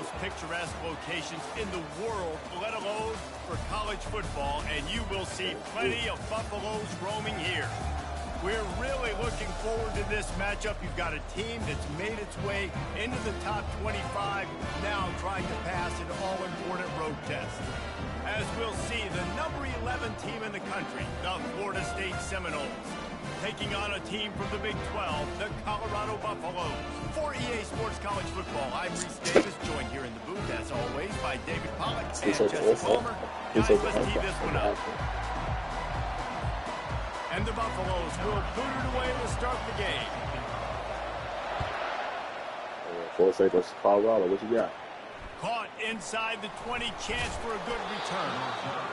most picturesque locations in the world, let alone for college football, and you will see plenty of Buffaloes roaming here. We're really looking forward to this matchup. You've got a team that's made its way into the top 25, now trying to pass an all-important road test. As we'll see, the number 11 team in the country, the Florida State Seminoles, taking on a team from the Big 12, the Colorado Buffaloes. For EA Sports College Football, I'm Reese Davis, joined here in the booth, as always, by David Pollack and Jesse Palmer. Guys, let's tee this one up. And the Buffaloes will boot it away to start the game. Florida State versus Colorado, what you got? Caught inside the 20, chance for a good return.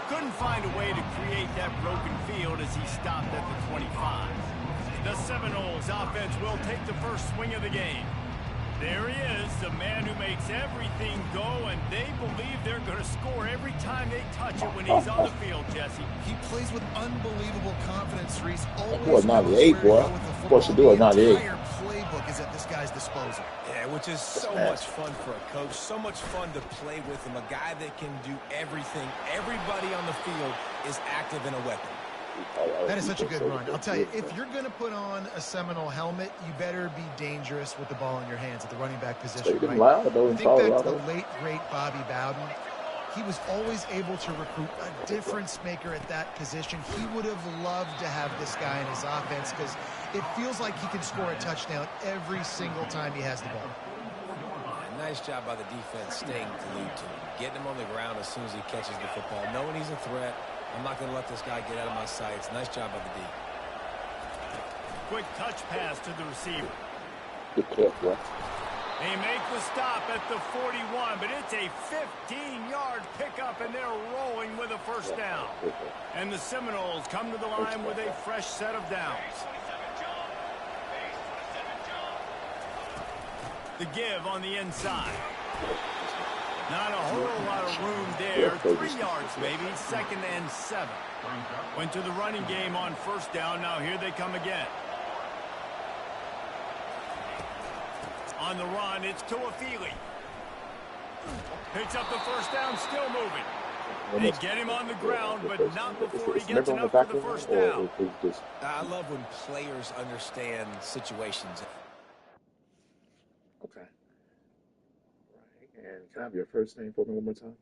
Couldn't find a way to create that broken field as he stopped at the 25. The Seminoles offense will take the first swing of the game. There he is, the man who makes everything go, and they believe they're going to score every time they touch it when he's on the field, Jesse. He plays with unbelievable confidence, Reese. Always 98, boy. What's to do at 98? The entire playbook is at this guy's disposal. Yeah, which is so much fun for a coach, so much fun to play with him, a guy that can do everything. Everybody on the field is active in a weapon. That is such a good run. I'll tell you, if you're going to put on a Seminole helmet, you better be dangerous with the ball in your hands at the running back position, right? I think back to the late, great Bobby Bowden. He was always able to recruit a difference maker at that position. He would have loved to have this guy in his offense because it feels like he can score a touchdown every single time he has the ball. Nice job by the defense staying glued to him, getting him on the ground as soon as he catches the football, knowing he's a threat. I'm not going to let this guy get out of my sights. Nice job by the D. Quick touch pass to the receiver. Good clip, what? They make the stop at the 41, but it's a 15-yard pickup, and they're rolling with a first down. And the Seminoles come to the line with a fresh set of downs. The give on the inside. Not a whole lot of room there. 3 yards maybe, 2nd and 7. Went to the running game on first down. Now here they come again. On the run, it's Tuafili. Picks up the first down, still moving. They get him on the ground, but not before he gets enough for the first down. I love when players understand situations. Okay. Right. And can I have your first name for me one more time?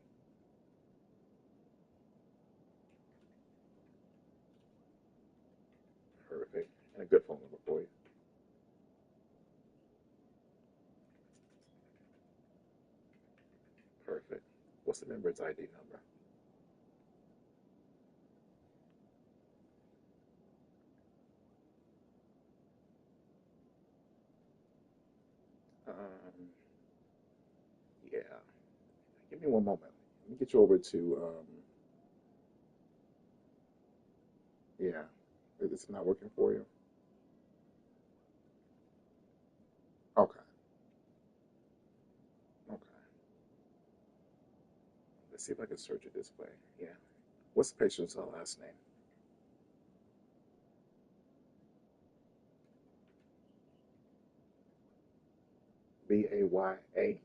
Perfect. And a good phone number for you. Perfect. What's the member's ID number? Yeah. Give me one moment. Let me get you over to, yeah. It's not working for you? Okay. Okay. Let's see if I can search it this way. Yeah. What's the patient's last name? B-A-Y-A.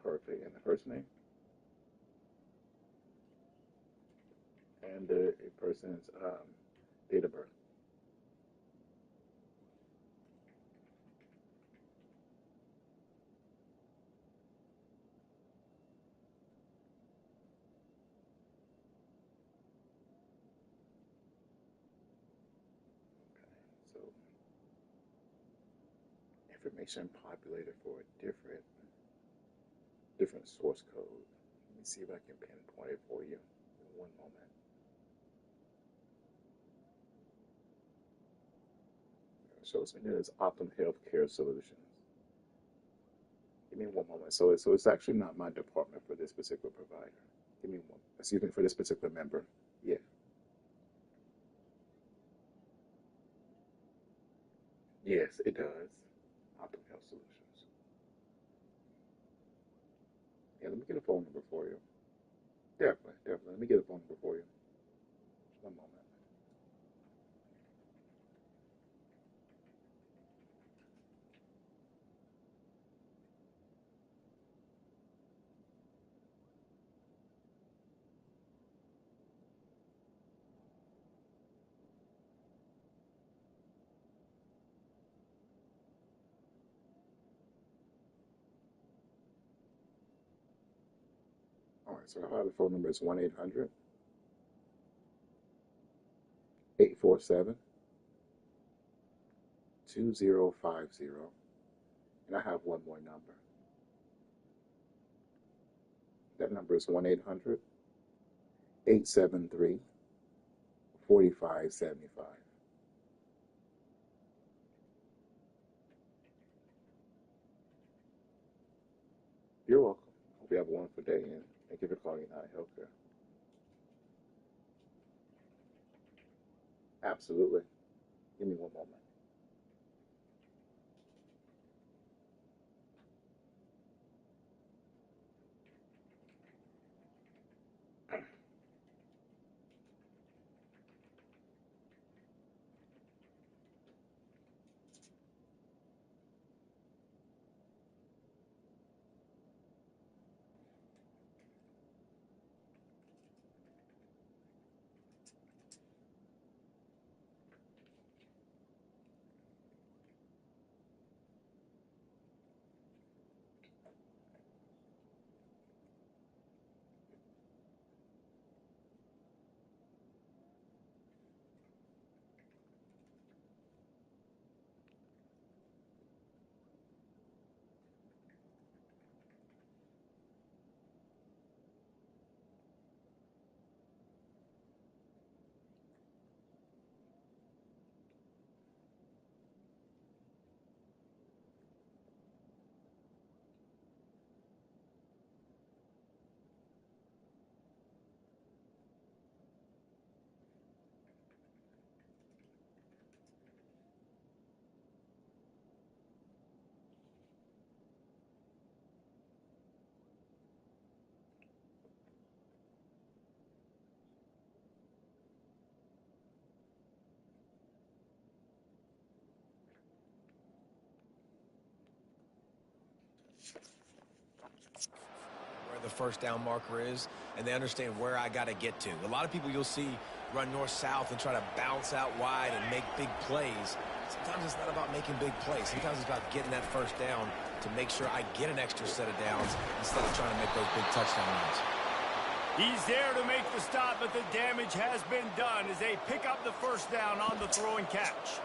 Perfect. And the first name? And the person's date of birth. Okay. So information populated for a different source code. Let me see if I can pinpoint it for you in one moment. It shows me that it's Optum Healthcare Solutions. Give me one moment. So it's actually not my department for this particular provider. Give me one. Excuse me, for this particular member. Yeah. Yes, it does. Optum Health Solutions. Yeah, let me get a phone number for you. Definitely. Let me get a phone number for you. One moment. right, so our phone number is 1-800-847-2050. And I have one more number. That number is 1-800-873-4575. You're welcome. Hope you have a wonderful day, and thank you for calling United Healthcare. Absolutely. Give me one moment. The first down marker is, and they understand where I got to get to. A lot of people you'll see run north-south and try to bounce out wide and make big plays. Sometimes it's not about making big plays. Sometimes it's about getting that first down to make sure I get an extra set of downs instead of trying to make those big touchdown runs. He's there to make the stop, but the damage has been done as they pick up the first down on the throw and catch.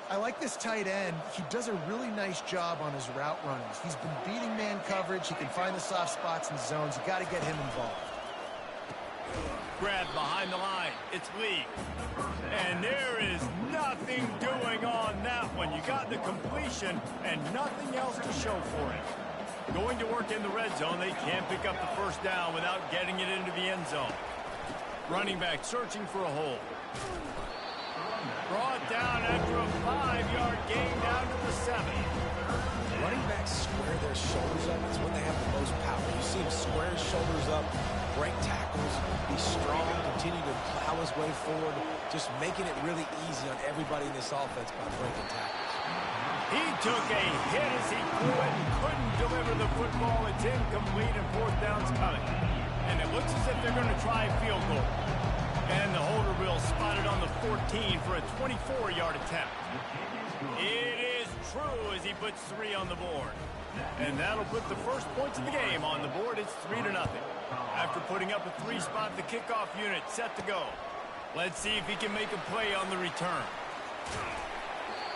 I like this tight end. He does a really nice job on his route runnings. He's been beating man coverage. He can find the soft spots and zones. You got to get him involved. Grab behind the line. It's Lee. And there is nothing doing on that one. You got the completion and nothing else to show for it. Going to work in the red zone. They can't pick up the first down without getting it into the end zone. Running back searching for a hole. Brought down after a 5-yard gain down to the 7. Running backs square their shoulders up. It's when they have the most power. You see him square his shoulders up, break tackles, be strong, continue to plow his way forward, just making it really easy on everybody in this offense by breaking tackles. He took a hit as he threw it and couldn't deliver the football. It's incomplete and fourth down's coming. And it looks as if they're going to try a field goal. And the holder will spot it on the 14 for a 24-yard attempt. It is true as he puts 3 on the board. And that'll put the first points of the game on the board. It's 3-0. After putting up a 3-spot, the kickoff unit set to go. Let's see if he can make a play on the return.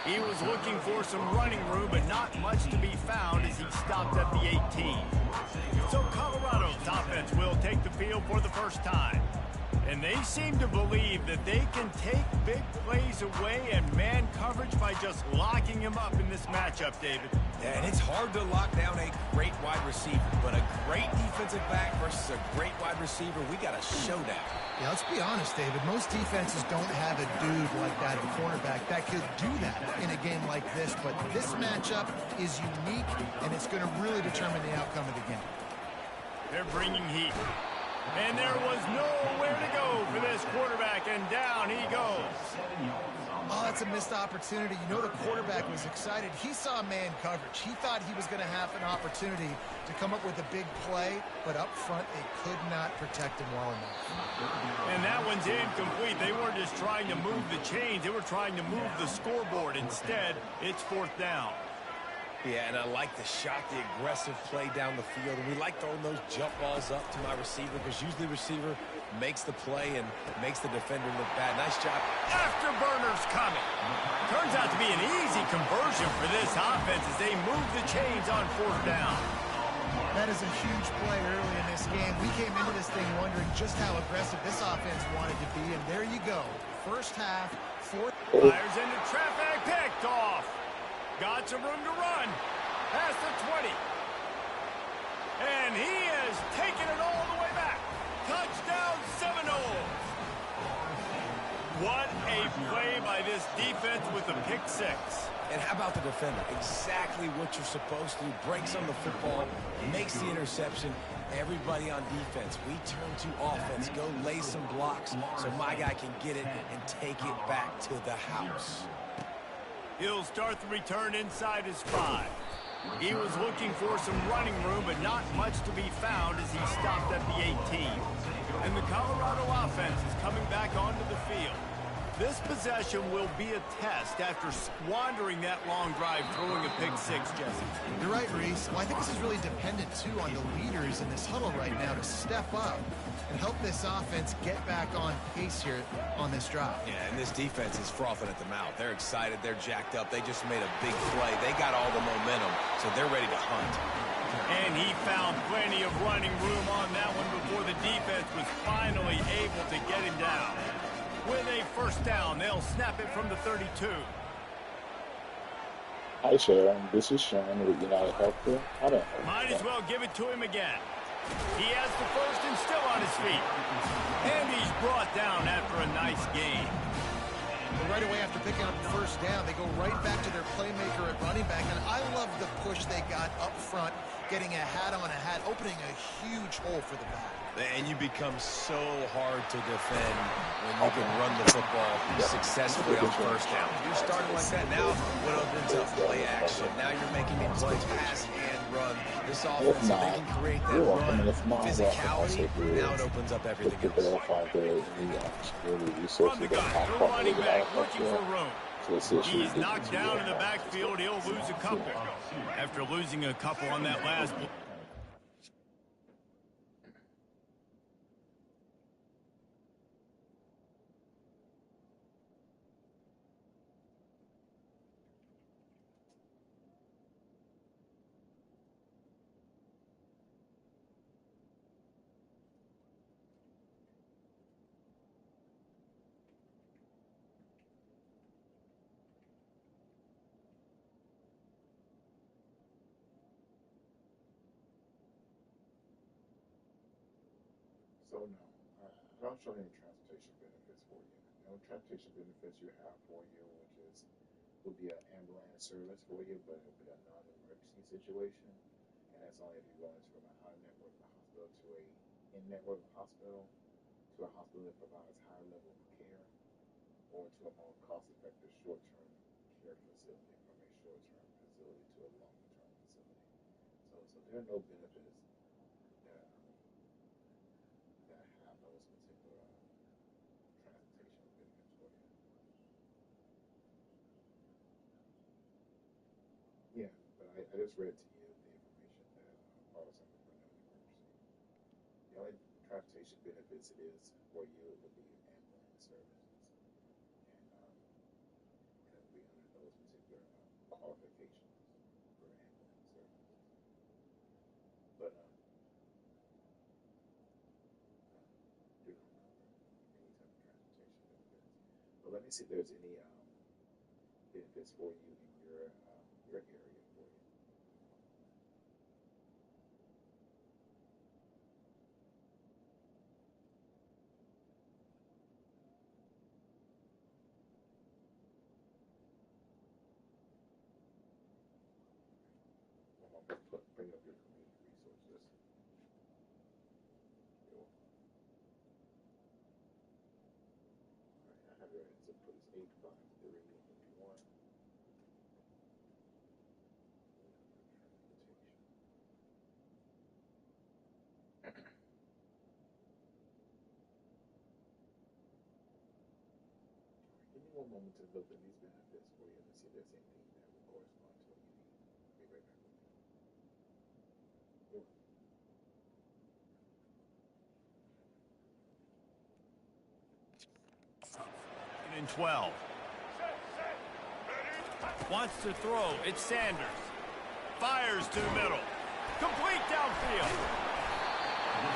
He was looking for some running room, but not much to be found as he stopped at the 18. So Colorado's offense will take the field for the first time. And they seem to believe that they can take big plays away and man coverage by just locking him up in this matchup, David. Yeah, and it's hard to lock down a great wide receiver, but a great defensive back versus a great wide receiver, we got a showdown. Yeah, let's be honest, David. Most defenses don't have a dude like that at cornerback that could do that in a game like this, but this matchup is unique, and it's going to really determine the outcome of the game. They're bringing heat. And there was nowhere to go for this quarterback, and down he goes. Oh, that's a missed opportunity. You know the quarterback was excited. He saw man coverage. He thought he was going to have an opportunity to come up with a big play, but up front they could not protect him well enough. And that one's incomplete. They weren't just trying to move the chains. They were trying to move the scoreboard. Instead, it's fourth down. Yeah, and I like the shot, the aggressive play down the field. And we like throwing those jump balls up to my receiver because usually receiver makes the play and makes the defender look bad. Nice job. Afterburners coming. Turns out to be an easy conversion for this offense as they move the chains on 4th down. That is a huge play early in this game. We came into this thing wondering just how aggressive this offense wanted to be, and there you go. First half, 4th. Fires into traffic, picked off. Got some room to run. Past the 20. And he has taken it all the way back. Touchdown Seminoles. What a play by this defense with the pick 6. And how about the defender? Exactly what you're supposed to do. Breaks on the football, makes the interception. Everybody on defense, we turn to offense. Go lay some blocks so my guy can get it and take it back to the house. He'll start the return inside his 5. He was looking for some running room, but not much to be found as he stopped at the 18. And the Colorado offense is coming back onto the field. This possession will be a test after squandering that long drive throwing a pick 6, Jesse. You're right, Reese. Well, I think this is really dependent, too, on the leaders in this huddle right now to step up and help this offense get back on pace here on this drive. Yeah, and this defense is frothing at the mouth. They're excited. They're jacked up. They just made a big play. They got all the momentum, so they're ready to hunt. And he found plenty of running room on that one before the defense was finally able to get him down. With a first down, they'll snap it from the 32. Hi, Sharon. This is Sean with United Healthcare. Might as well give it to him again. He has the first and still on his feet. And he's brought down after a nice gain. But right away after picking up the first down, they go right back to their playmaker at running back. And I love the push they got up front, getting a hat on a hat, opening a huge hole for the back. And you become so hard to defend when you can run the football successfully on first down. You're starting like that. Now it opens up play action. Now you're making me play pass and run. This offense, so they can create that run, physicality. Now it opens up everything else. From the gun, the running back looking for room. He's knocked down in the backfield. He'll lose a couple. After losing a couple on that last play. So no, I don't show any transportation benefits for you. No transportation benefits you have for you, would be an ambulance service for you, but it would be a non-emergency situation, and that's only if you're going from a high-network hospital to a in-network hospital, to a hospital that provides higher level of care, or to a more cost-effective short-term care facility, from a short-term facility to a long-term facility. So there are no benefits that have those particular transportation benefits for you. Yeah, but I just read to you the information that falls under the non-emergency. The only transportation benefits it is for you would be ambulance services, and it would be under those particular qualifications for ambulance services. But do not cover any type of transportation benefits. But let me see if there's any benefits for you in your area for you. Bring up your community resources. You're welcome. All right, I have your zip code is 85351. Give me one moment to look at these benefits for you and see if there's anything that will correspond to what you need. Be right and 12. Wants to throw. It's Sanders. Fires to the middle. Complete downfield.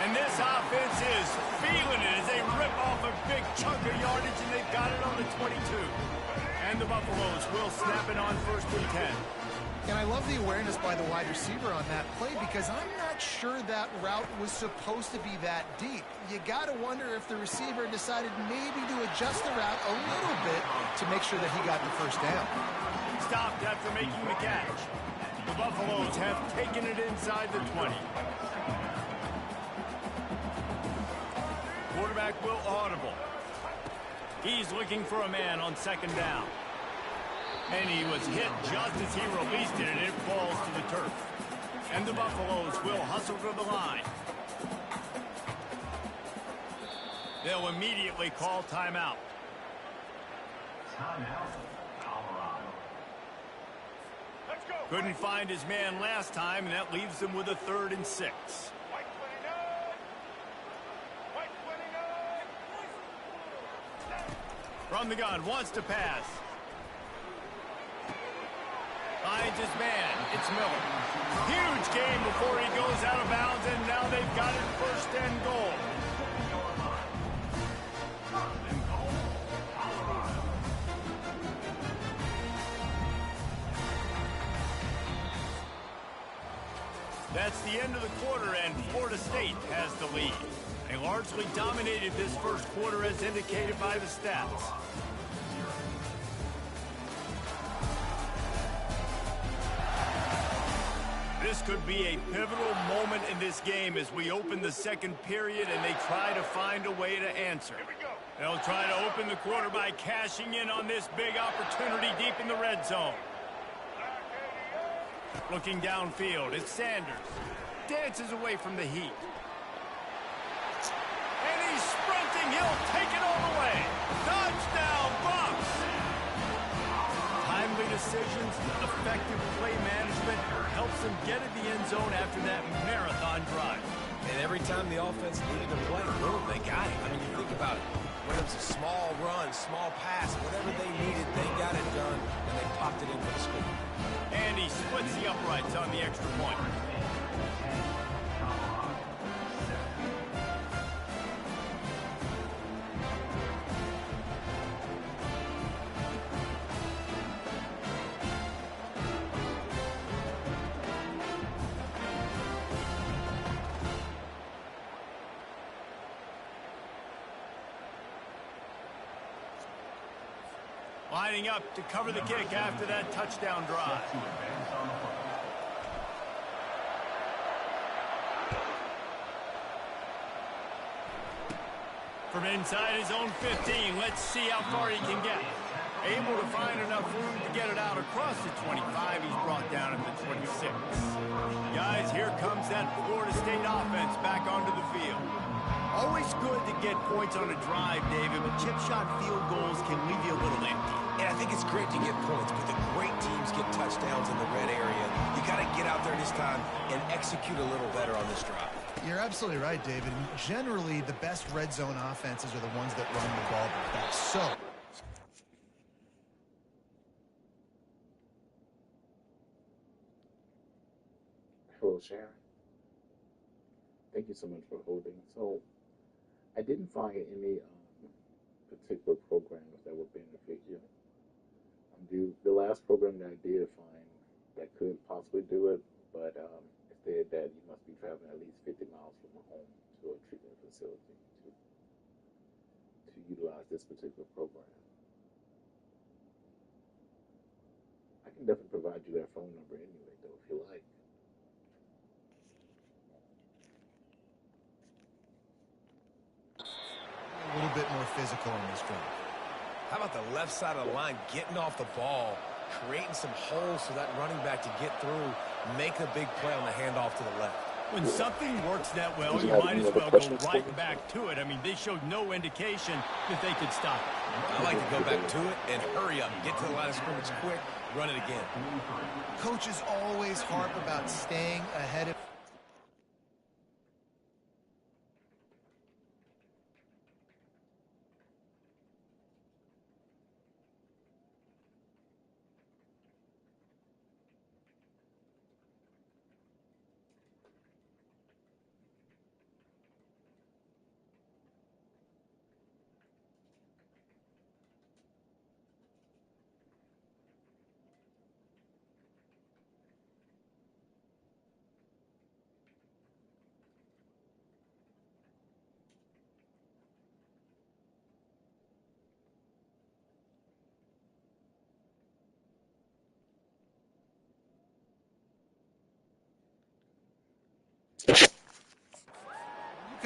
And this offense is feeling it as they rip off a big chunk of yardage, and they've got it on the 22. And the Buffaloes will snap it on 1st and 10. And I love the awareness by the wide receiver on that play, because I'm not sure that route was supposed to be that deep. You got to wonder if the receiver decided maybe to adjust the route a little bit to make sure that he got the first down. Stopped after making the catch. The Buffaloes have taken it inside the 20. Quarterback will audible. He's looking for a man on 2nd down. And he was hit just as he released it, and it falls to the turf. And the Buffaloes will hustle to the line. They'll immediately call timeout. Couldn't find his man last time, and that leaves them with a 3rd and 6. From the gun, wants to pass. Finds his man. It's Miller. Huge game before he goes out of bounds, and now they've got it 1st and goal. That's the end of the quarter, and Florida State has the lead. They largely dominated this 1st quarter as indicated by the stats. This could be a pivotal moment in this game as we open the 2nd period and they try to find a way to answer. They'll try to open the quarter by cashing in on this big opportunity deep in the red zone. Looking downfield, it's Sanders. Dances away from the heat. And he's sprinting. He'll take it all the way. Touchdown, Bucs! Timely decisions, effective play management helps them get in the end zone after that marathon drive. And every time the offense needed to play, boom, they got it. I mean, you think about it. Whether it was a small run, small pass, whatever they needed, they got it done, and they popped it in for the score. And he splits the uprights on the extra point. Lining up to cover the kick after that touchdown drive. From inside his own 15, let's see how far he can get. Able to find enough room to get it out across the 25. He's brought down at the 26. Guys, here comes that Florida State offense back onto the field. Always good to get points on a drive, David, but chip shot field goals can leave you a little empty. And I think it's great to get points, but the great teams get touchdowns in the red area. You got to get out there this time and execute a little better on this drive. You're absolutely right, David. Generally, the best red zone offenses are the ones that run the ball the best. So, hello, Sharon. Thank you so much for holding. So, I didn't find any particular programs that would benefit you. The last program that I did find that could possibly do it, but it said that you must be traveling at least 50 miles from home to a treatment facility to utilize this particular program. I can definitely provide you their phone number anyway, though, if you like. a little bit more physical in this drive. How about the left side of the line getting off the ball, creating some holes for that running back to get through, make a big play on the handoff to the left. When something works that well, you might as well go right back to it. I mean, they showed no indication that they could stop it. I like to go back to it and hurry up, get to the line of scrimmage quick, run it again. Coaches always harp about staying ahead of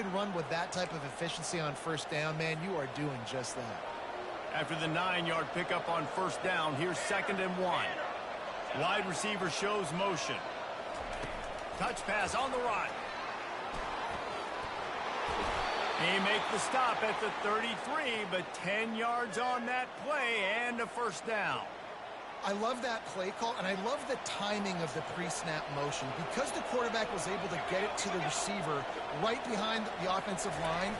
can run with that type of efficiency on first down, man, you are doing just that. After the 9-yard pickup on first down, here's 2nd and 1. Wide receiver shows motion. Touch pass on the run. He makes the stop at the 33, but 10 yards on that play and a first down. I love that play call, and I love the timing of the pre-snap motion. Because the quarterback was able to get it to the receiver right behind the offensive line,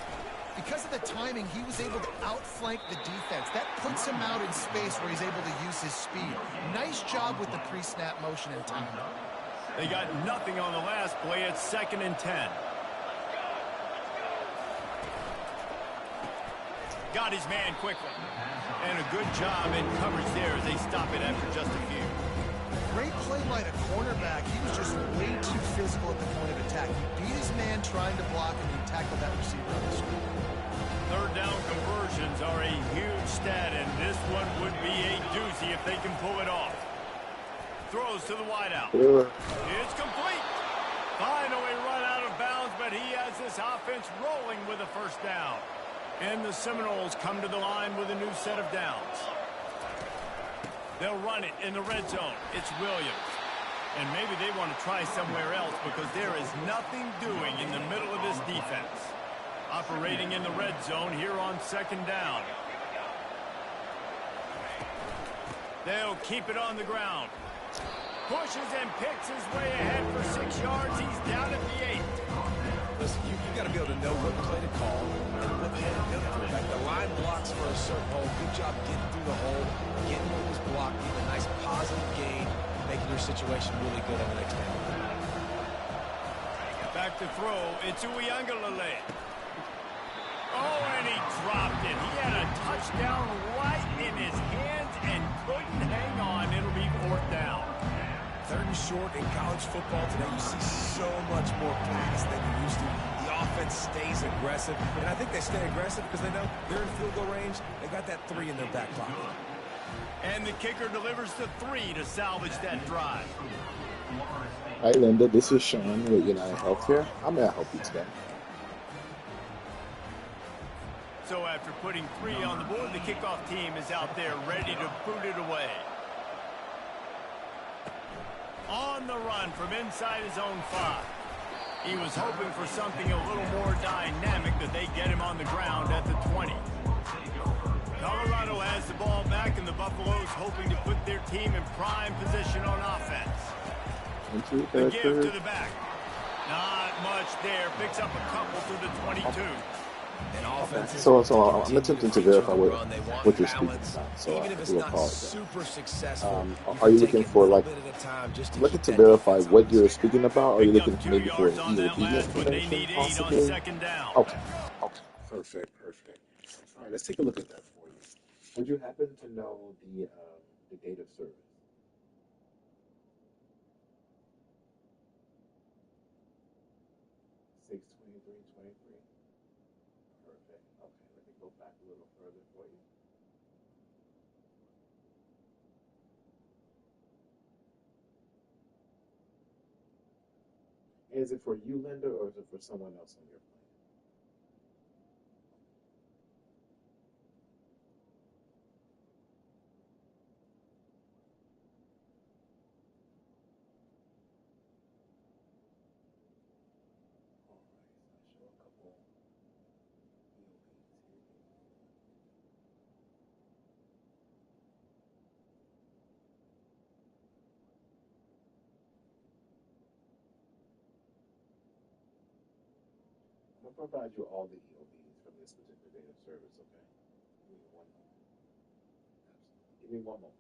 because of the timing, he was able to outflank the defense. That puts him out in space where he's able to use his speed. Nice job with the pre-snap motion and timing. They got nothing on the last play. It's 2nd and 10. Got his man quickly. And a good job in coverage there as they stop it after just a few. Great play by the cornerback. He was just way too physical at the point of attack. He beat his man trying to block, and he tackled that receiver on the screen. 3rd down conversions are a huge stat, and this one would be a doozy if they can pull it off. Throws to the wideout. It's complete. Finally run out of bounds, but he has this offense rolling with a first down. And the Seminoles come to the line with a new set of downs. They'll run it in the red zone. It's Williams. And maybe they want to try somewhere else because there is nothing doing in the middle of this defense. Operating in the red zone here on 2nd down. They'll keep it on the ground. Pushes and picks his way ahead for 6 yards. He's down at the 8. Listen, you got to be able to know what play to call, what play to go for. Like the line blocks for a certain hole. Good job getting through the hole, getting what was blocked, getting a nice positive gain, making your situation really good on the next down. Back to throw. It's Uiagalelei. Oh, and he dropped it. He had a touchdown right in his hands and couldn't hang on. It'll be 4th down. 3rd and short in college football today. You see so much more pass than you used to. The offense stays aggressive, and I think they stay aggressive because they know they're in field goal range. They got that 3 in their back pocket. And the kicker delivers the 3 to salvage that drive. Hi, Linda. This is Sean with United Healthcare. I'm going to help you today. So after putting 3 on the board, the kickoff team is out there ready to boot it away. On the run from inside his own 5. He was hoping for something a little more dynamic, that they get him on the ground at the 20. Colorado has the ball back, and the Buffaloes hoping to put their team in prime position on offense. The give to the back. Not much there. Picks up a couple to the 22. So I'm attempting to verify what you're speaking about. So I do apologize. Super successful. Are you looking for looking to verify what you're speaking about? Or are you looking maybe for EOB information possibly? Okay. Perfect. All right, let's take a look at that for you. Would you happen to know the date of service? Back a little further for you. Is it for you, Linda, or is it for someone else on your plan? All right, so I show a couple EOBs here. I'm going to provide you all the EOBs from this particular date of service, okay? Give me one moment. Absolutely. Give me one moment.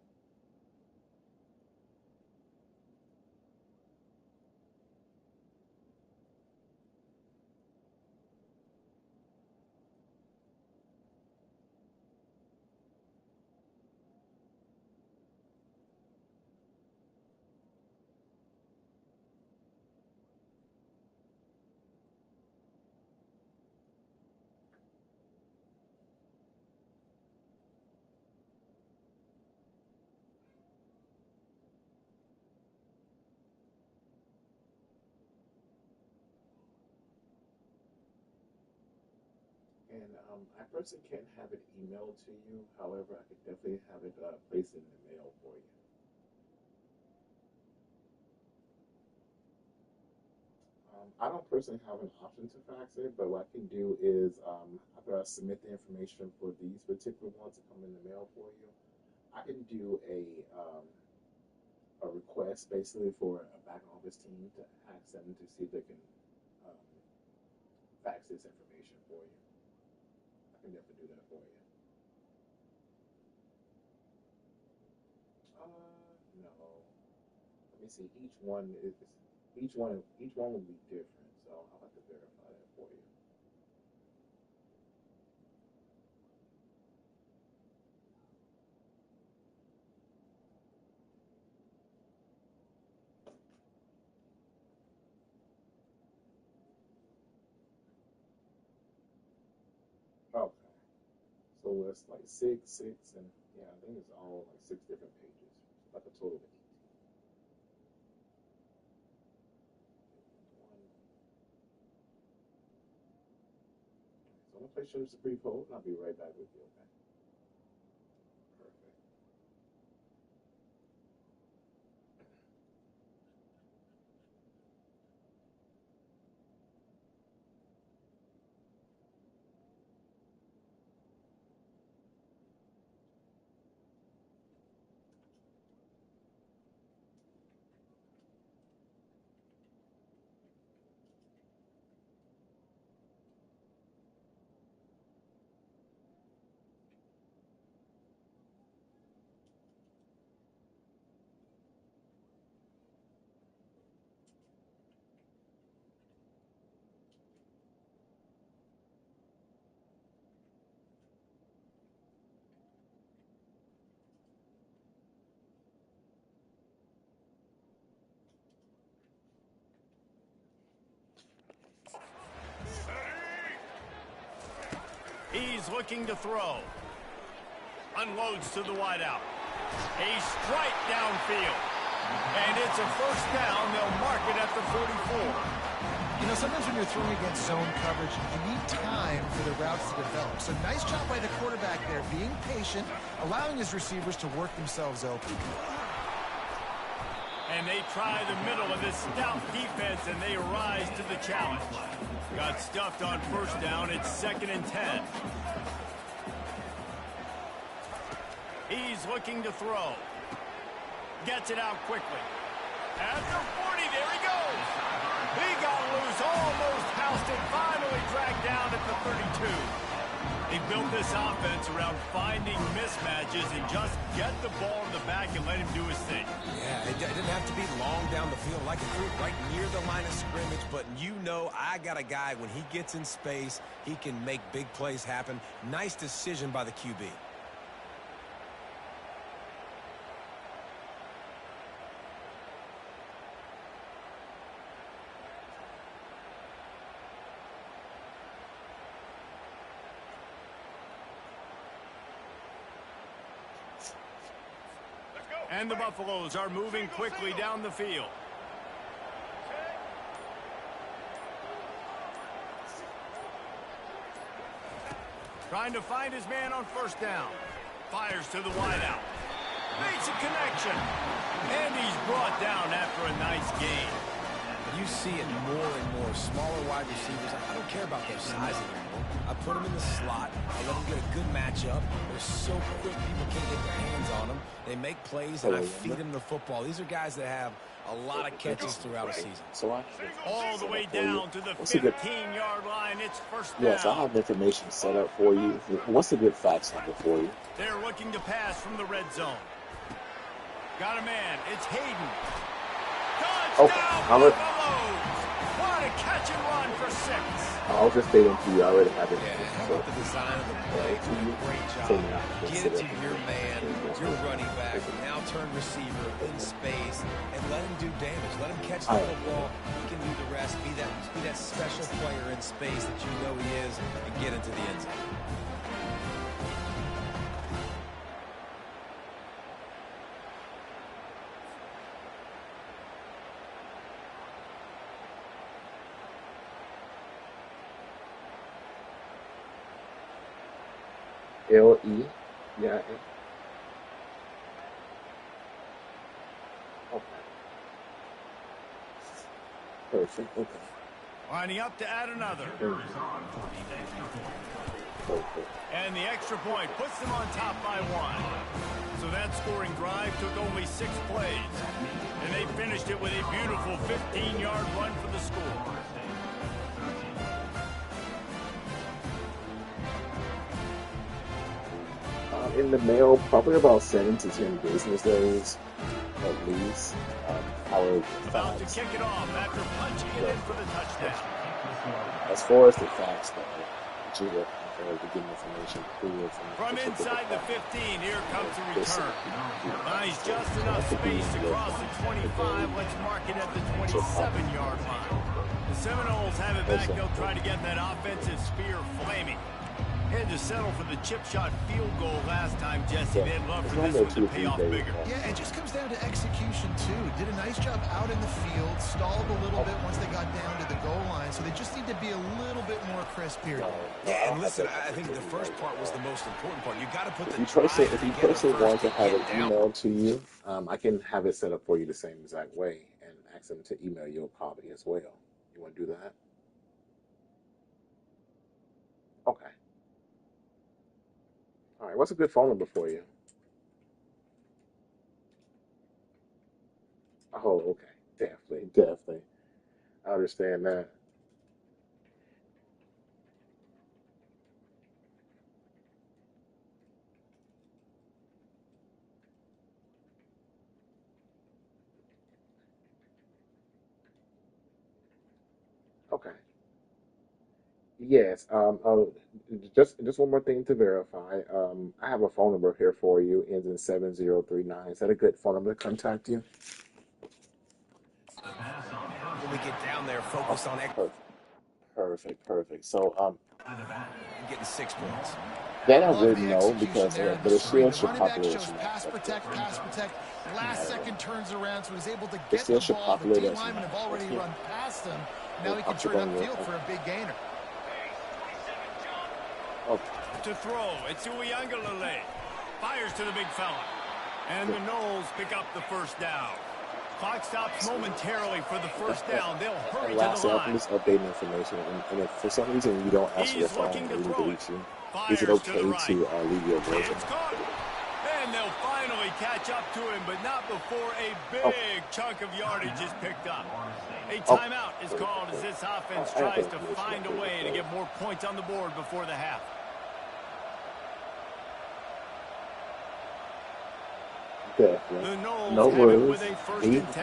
And I personally can't have it emailed to you. However, I could definitely have it placed in the mail for you. I don't personally have an option to fax it, but what I can do is after I submit the information for these particular ones to come in the mail for you, I can do a request basically for a back office team to ask them to see if they can fax this information for you. I can definitely do that for you. No. Let me see. Each one will be different, so I'll have to verify that for you. Okay. So it's like six, and yeah, I think it's all like 6 different pages. Like a total of 18. So I'm gonna place you on just a brief hold, and I'll be right back with you. Okay. Perfect. He's looking to throw. Unloads to the wideout. A strike downfield. And it's a first down. They'll mark it at the 44. You know, sometimes when you're throwing against zone coverage, you need time for the routes to develop. So nice job by the quarterback there, being patient, allowing his receivers to work themselves open. And they try the middle of this stout defense, and they rise to the challenge. Got stuffed on first down. It's 2nd and 10. He's looking to throw. Gets it out quickly. At the 40, there he goes. He got loose, almost housed it, finally dragged down at the 32. They built this offense around finding mismatches and just get the ball to the back and let him do his thing. Yeah, it didn't have to be long down the field. Like it threw it right near the line of scrimmage, but you know I got a guy, when he gets in space, he can make big plays happen. Nice decision by the QB. And the Buffaloes are moving quickly down the field. Trying to find his man on first down. Fires to the wideout. Makes a connection. And he's brought down after a nice gain. You see it more and more. Smaller wide receivers. I don't care about their size anymore. I put them in the slot. I let them get a good matchup. They're so quick, people can't get their hands on them. They make plays, and I feed them the football. These are guys that have a lot of catches throughout a season. So all the way down to the 15-yard line. It's first down. Yes, I have information set up for you. What's a good fax number for you? They're looking to pass from the red zone. Got a man. It's Hayden. Touchdown, Buffaloes! What a catch and run for 6. I'll just stay into you. I already have it. Yeah, how about the design of the play? Great job. Get it to your man, your running back, now turn receiver in space, and let him do damage. Let him catch the football. He can do the rest. Be that special player in space that you know he is, and get into the end zone. L-E? Yeah. Okay. Perfect. Okay. Lining up to add another. Perfect. And the extra point puts them on top by 1. So that scoring drive took only 6 plays. And they finished it with a beautiful 15-yard run for the score. In the mail, probably about 7 to 10 business days, at least. About to kick it off after punching it in for the touchdown. As far as the facts, though, to get information from inside the 15, here comes the return. Nice, just enough space across the 25. Let's mark it at the 27-yard line. The Seminoles have it back. They'll try to get that offensive spear flaming. Had to settle for the chip shot field goal last time, Jesse. They'd love for this one to pay off bigger. Yeah, it just comes down to execution, too. Did a nice job out in the field, stalled a little bit once they got down to the goal line, so they just need to be a little bit more crisp here. Yeah, and listen, I think the first part was the most important part. You got to put the if you personally want to have it emailed to you, I can have it set up for you the same exact way and ask them to email you a copy as well. You want to do that? Okay. All right, what's a good phone number for you? Oh, okay. Definitely. I understand that. Okay. Yes. Just one more thing to verify. I have a phone number here for you, ends in 7039. Is that a good phone number to contact you? When we get down there, focus on Perfect. So, getting 6 points. That I wouldn't know because but it shows your population. Pass protect. Last second turns around, so he's able to get the ball. The D linemen have already run past him. Now he can turn upfield for a big gainer. To throw, it's Uiagalelei. Fires to the big fella. And the Noles pick up the first down. Clock stops momentarily for the first down. They'll hurry to the line. I'm just updating information, and if for some reason you don't answer your phone or we need to reach you, is it okay to leave your voice? And they'll finally catch up to him, but not before a big chunk of yardage is picked up. A timeout is called as this offense tries to find a way to get more points on the board before the half. Definitely. No worries.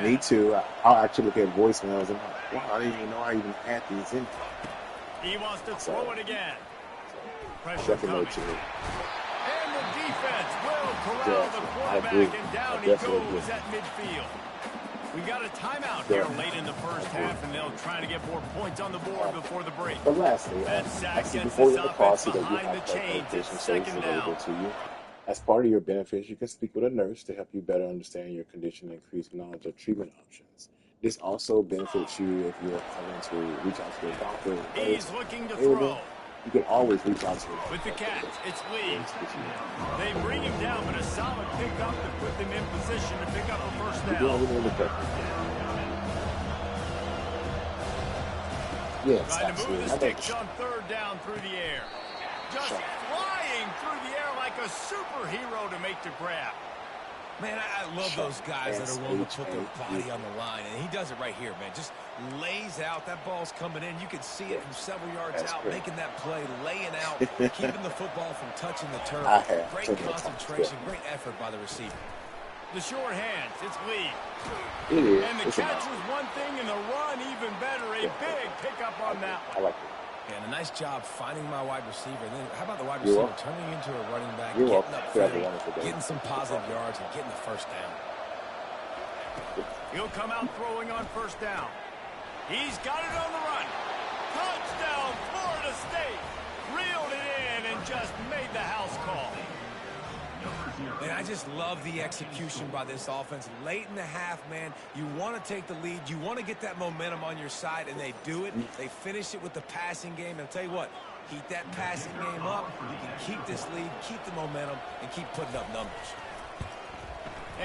Me too. I'll actually look at voicemails and wow, I didn't even know I even had these in. He wants to throw it again. Pressure coming. And the defense will corral the quarterback, and down he goes at midfield. We got a timeout here late in the first half, and they'll try to get more points on the board before the break. But lastly, that sack gets before this you have a policy offense that you behind have the chains. It's second down. To you. As part of your benefits, you can speak with a nurse to help you better understand your condition and increase knowledge of treatment options. This also benefits you if you're having to reach out to your doctor. He's looking to throw. You can always reach out to him. With the catch, it's Lee. They bring him down, but a solid pickup to put them in position to pick up a first down. Yes, trying to move the sticks on third down through the air. Just flying through the air like a superhero to make the grab. Man, I love those guys that are willing to put their body on the line, and he does it right here, man. Just lays out. That ball's coming in. You can see it from several yards out, making that play, laying out, keeping the football from touching the turf. Great concentration, great effort by the receiver. The short hands, it's Lee. It is. And the catch was one thing, and the run even better. A big pickup on that one. I like it. And a nice job finding my wide receiver. And then how about the wide receiver turning into a running back, getting upfield, getting some positive yards, and getting the first down. He'll come out throwing on first down. He's got it on the run. Touchdown, Florida State. Reeled it in and just made the house call. And I just love the execution by this offense. Late in the half, man, you want to take the lead. You want to get that momentum on your side, and they do it. They finish it with the passing game. And I'll tell you what, keep that passing game up. You can keep this lead, keep the momentum, and keep putting up numbers.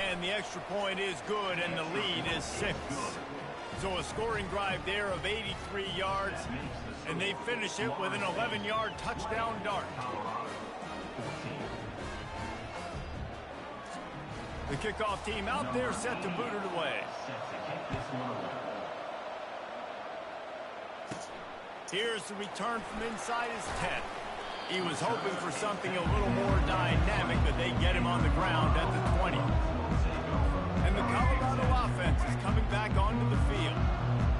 And the extra point is good, and the lead is 6. So a scoring drive there of 83 yards, and they finish it with an 11-yard touchdown dart. The kickoff team out there set to boot it away. Here's the return from inside his 10. He was hoping for something a little more dynamic, but they get him on the ground at the 20. And the Colorado offense is coming back onto the field.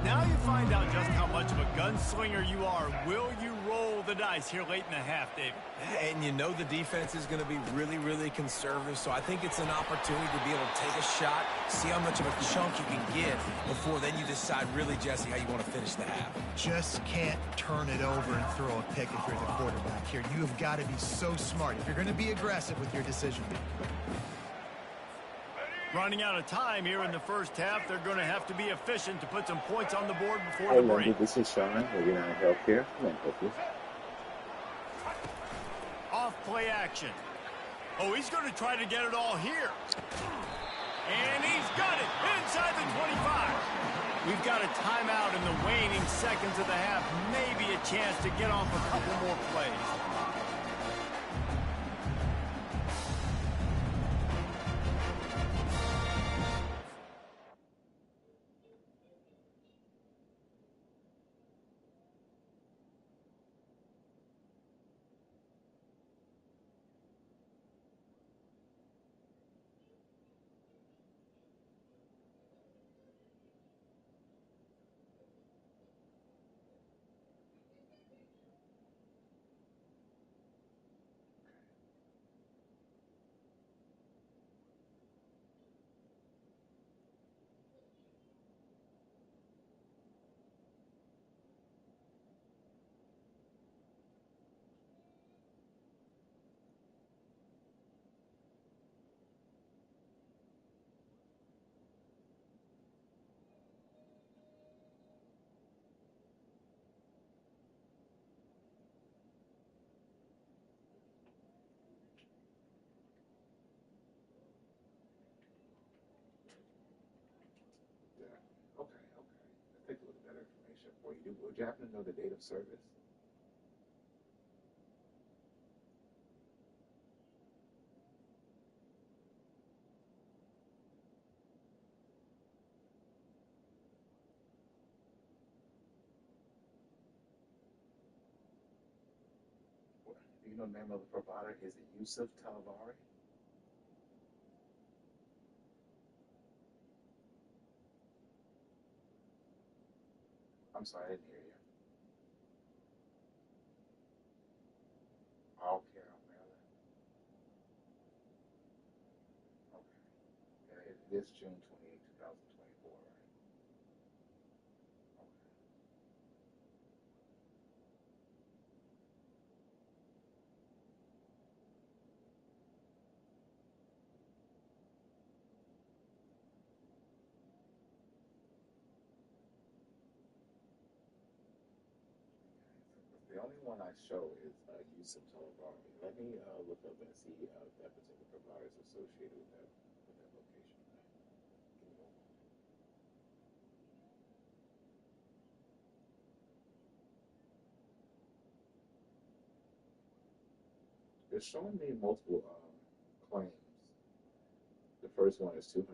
Now you find out just how much of a gunslinger you are. Will you roll the dice here late in the half, David? And you know the defense is going to be really, really conservative, so I think it's an opportunity to be able to take a shot, see how much of a chunk you can get before then you decide really, Jesse, how you want to finish the half. Just can't turn it over and throw a pick if you're the quarterback here. You have got to be so smart if you're going to be aggressive with your decision making. Running out of time here in the first half. They're going to have to be efficient to put some points on the board before the break. This is Sean, United Healthcare. Come on, help you. Off play action. Oh, he's going to try to get it all here. And he's got it inside the 25. We've got a timeout in the waning seconds of the half. Maybe a chance to get off a couple more plays. Would you happen to know the date of service? Do you know the name of the provider? Is it Yusuf Talavari? I'm sorry, I didn't hear you. All Care of Maryland. Okay. Yeah, it is June 28, 2024, right? Okay. The only one I show is Yusuf Talavari. Let me look up and see if that particular provider is associated with that location. Give me one moment. It's showing me multiple claims. The first one is $255.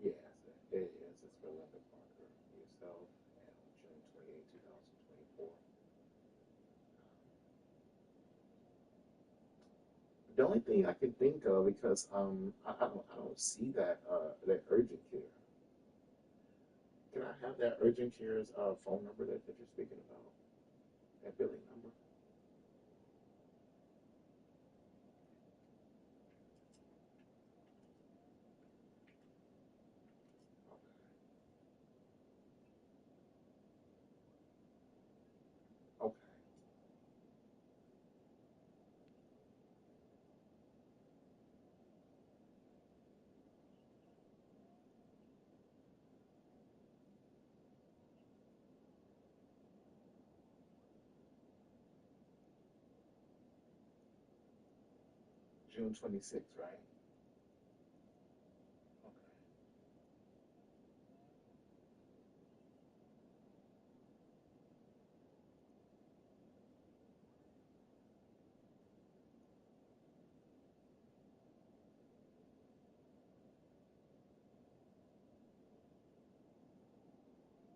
Yes, it is. It's for Linda Parker, yourself, and on June 28, 2024. The only thing I can think of, because I don't see that that urgent care. Can I have that urgent care's phone number that you're speaking about? That billing number? June 26th, right?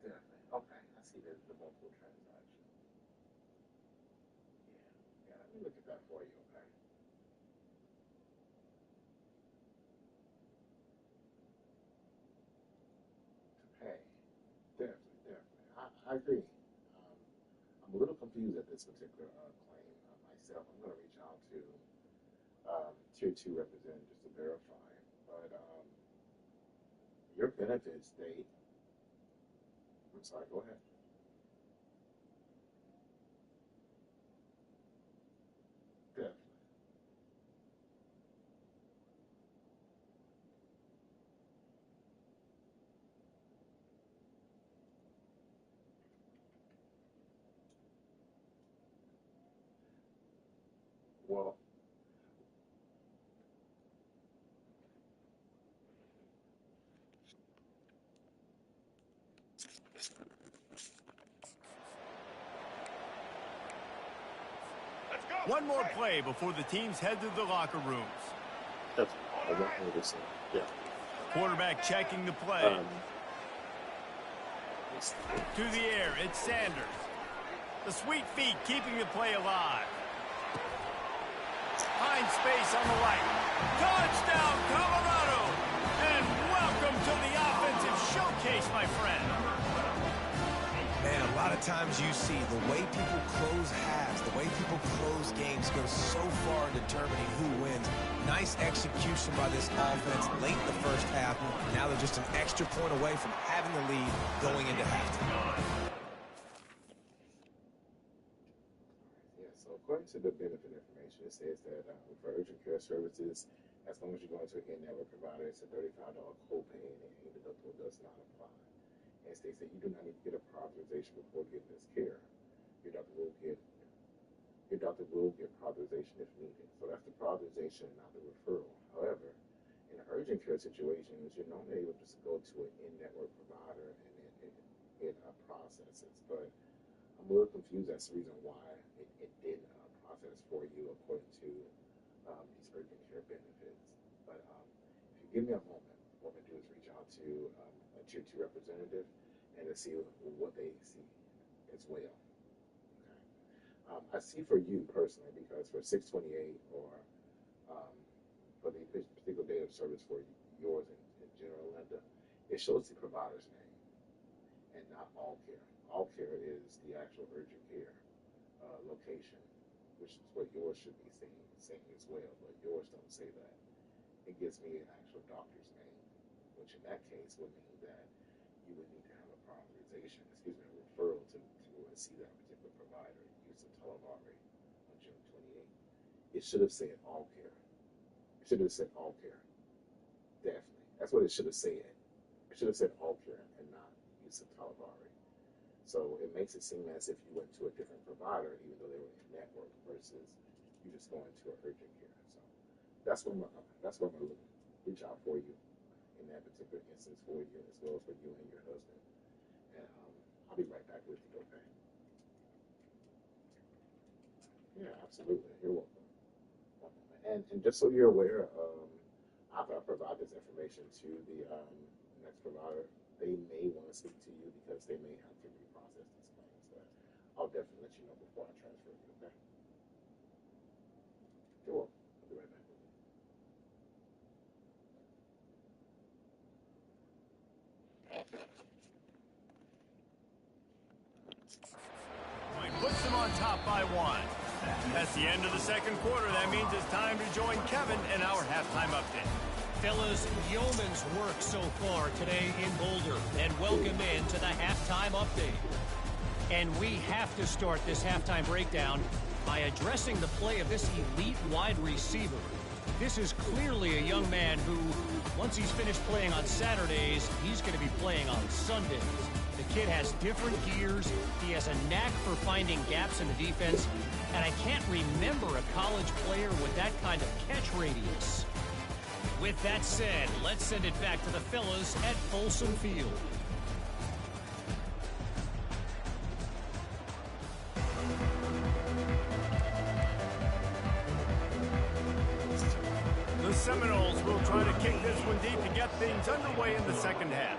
Definitely. Okay, I see the multiple transactions. Yeah, let me look at that for you, okay? To pay. Definitely. I agree. I'm a little confused at this particular claim myself. I'm going to reach out to Tier 2 representatives to verify. But your benefits date, I'm sorry, go ahead. Definitely. Well, One more play before the teams head to the locker rooms. that's 100%. Yeah. Quarterback checking the play. To the air, it's Sanders. The sweet feet keeping the play alive. Find space on the right. Touchdown, Colorado! And welcome to the offensive showcase, my friend. Man, a lot of times you see the way people close halves, the way people close games goes so far in determining who wins. Nice execution by this offense late in the first half. Now they're just an extra point away from having the lead going into halftime. Yeah, so according to the benefit information, it says that for urgent care services, as long as you go into an in-network provider, it's a $35 copay and any deductible does not apply. And it states that you do not need to get a prior authorization before getting this care. Your doctor will get prior authorization if needed. So that's the prior authorization, not the referral. However, in urgent care situations, you're normally able to just go to an in-network provider and it processes. But I'm a little confused. That's the reason why it didn't process for you according to these urgent care benefits. But if you give me a moment, what I'm going to do is reach out to a Tier 2 representative and to see what they see as well. Okay. I see for you personally, because for 628 or for the particular date of service for yours in General Linda, it shows the provider's name and not all care. All care is the actual urgent care location, which is what yours should be saying as well, but yours don't say that. It gives me an actual doctor's name, which in that case would mean that you would need to have a prior authorization, a referral to see that particular provider, use of Televari on June 28th. It should have said all care. It should have said all care. Definitely. That's what it should have said. It should have said all care and not use of Televari. So it makes it seem as if you went to a different provider, even though they were in network, versus you just going to an urgent care. So that's what I'm going to reach out for you in that particular instance for you, as well as for you and your husband. And I'll be right back with you, okay? Yeah, absolutely. You're welcome. And just so you're aware, after I provide this information to the next provider, they may want to speak to you because they may have to reprocess these claims. But I'll definitely let you know before I transfer you, okay? You're welcome. I'll be right back with you. He puts them on top by one. That's the end of the second quarter. That means it's time to join Kevin in our halftime update. Fellas, yeoman's work so far today in Boulder, and welcome in to the halftime update. And we have to start this halftime breakdown by addressing the play of this elite wide receiver. This is clearly a young man who, once he's finished playing on Saturdays, he's going to be playing on Sundays. The kid has different gears. He has a knack for finding gaps in the defense. And I can't remember a college player with that kind of catch radius. With that said, let's send it back to the fellas at Folsom Field. The Seminoles will try to kick this one deep to get things underway in the second half.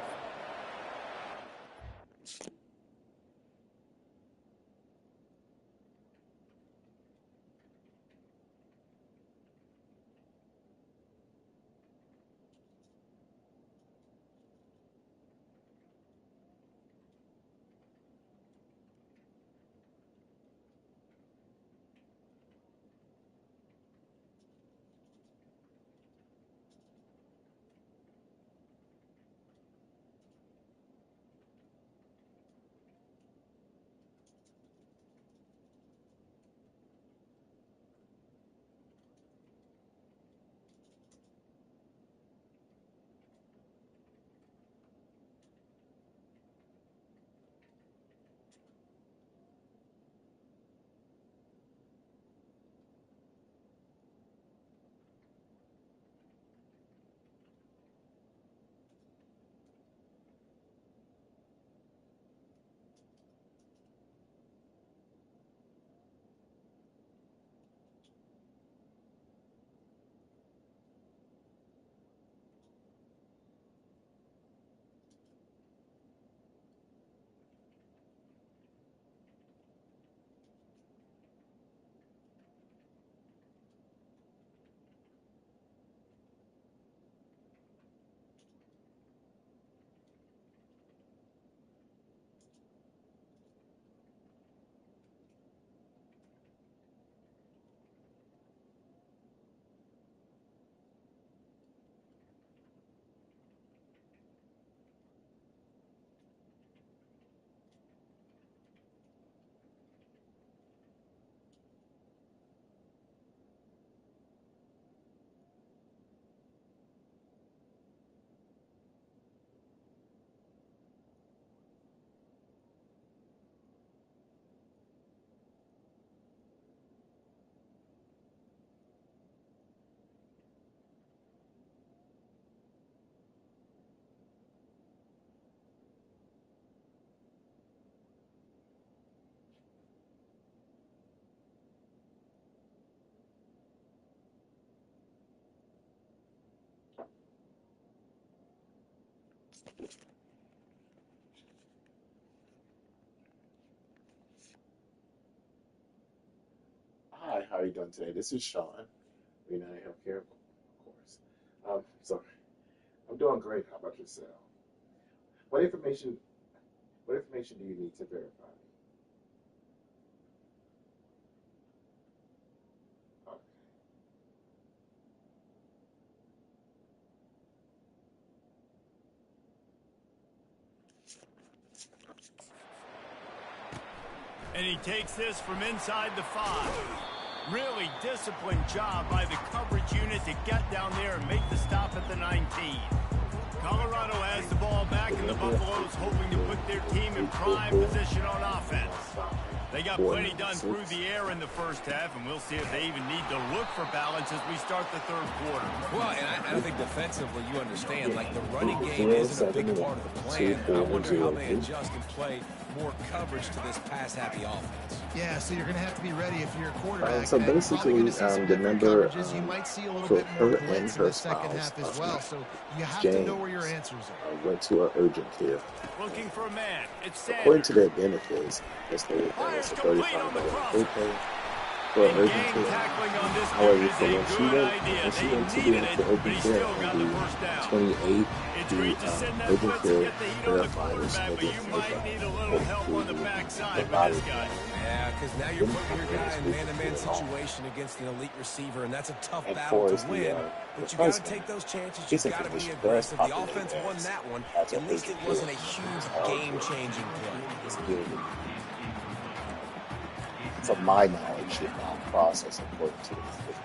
Hi, how are you doing today? This is Sean, United Healthcare, of course. Sorry, I'm doing great. How about yourself? What information? What information do you need to verify me? Okay. And he takes this from inside the 5. Really disciplined job by the coverage unit to get down there and make the stop at the 19. Colorado has the ball back, and the Buffaloes hoping to put their team in prime position on offense. They got plenty done through the air in the first half, and we'll see if they even need to look for balance as we start the third quarter. Well, and I think defensively, you understand, like the running game isn't a big part of the plan. I wonder how they adjust and play more coverage to this pass-happy offense. Yeah, so you're going to have to be ready if you're a quarterback. So basically, the number you might see a little for bit more her blitz and in her the second spouse, half as well. So you have James, to know where your answers are. went to an urgent care. Looking for a man. It's Sanders. According to their benefits, it's a $35 copay for an urgent care. However, for when she went to the urgent care on the 28th, the urgent care verified her schedule Yeah, because now you're putting your guy in man-to-man situation against an elite receiver, and that's a tough battle to win. But you got to take those chances. You got to be aggressive. The offense won that one. At least it wasn't a huge game-changing play. From my knowledge, did not process according to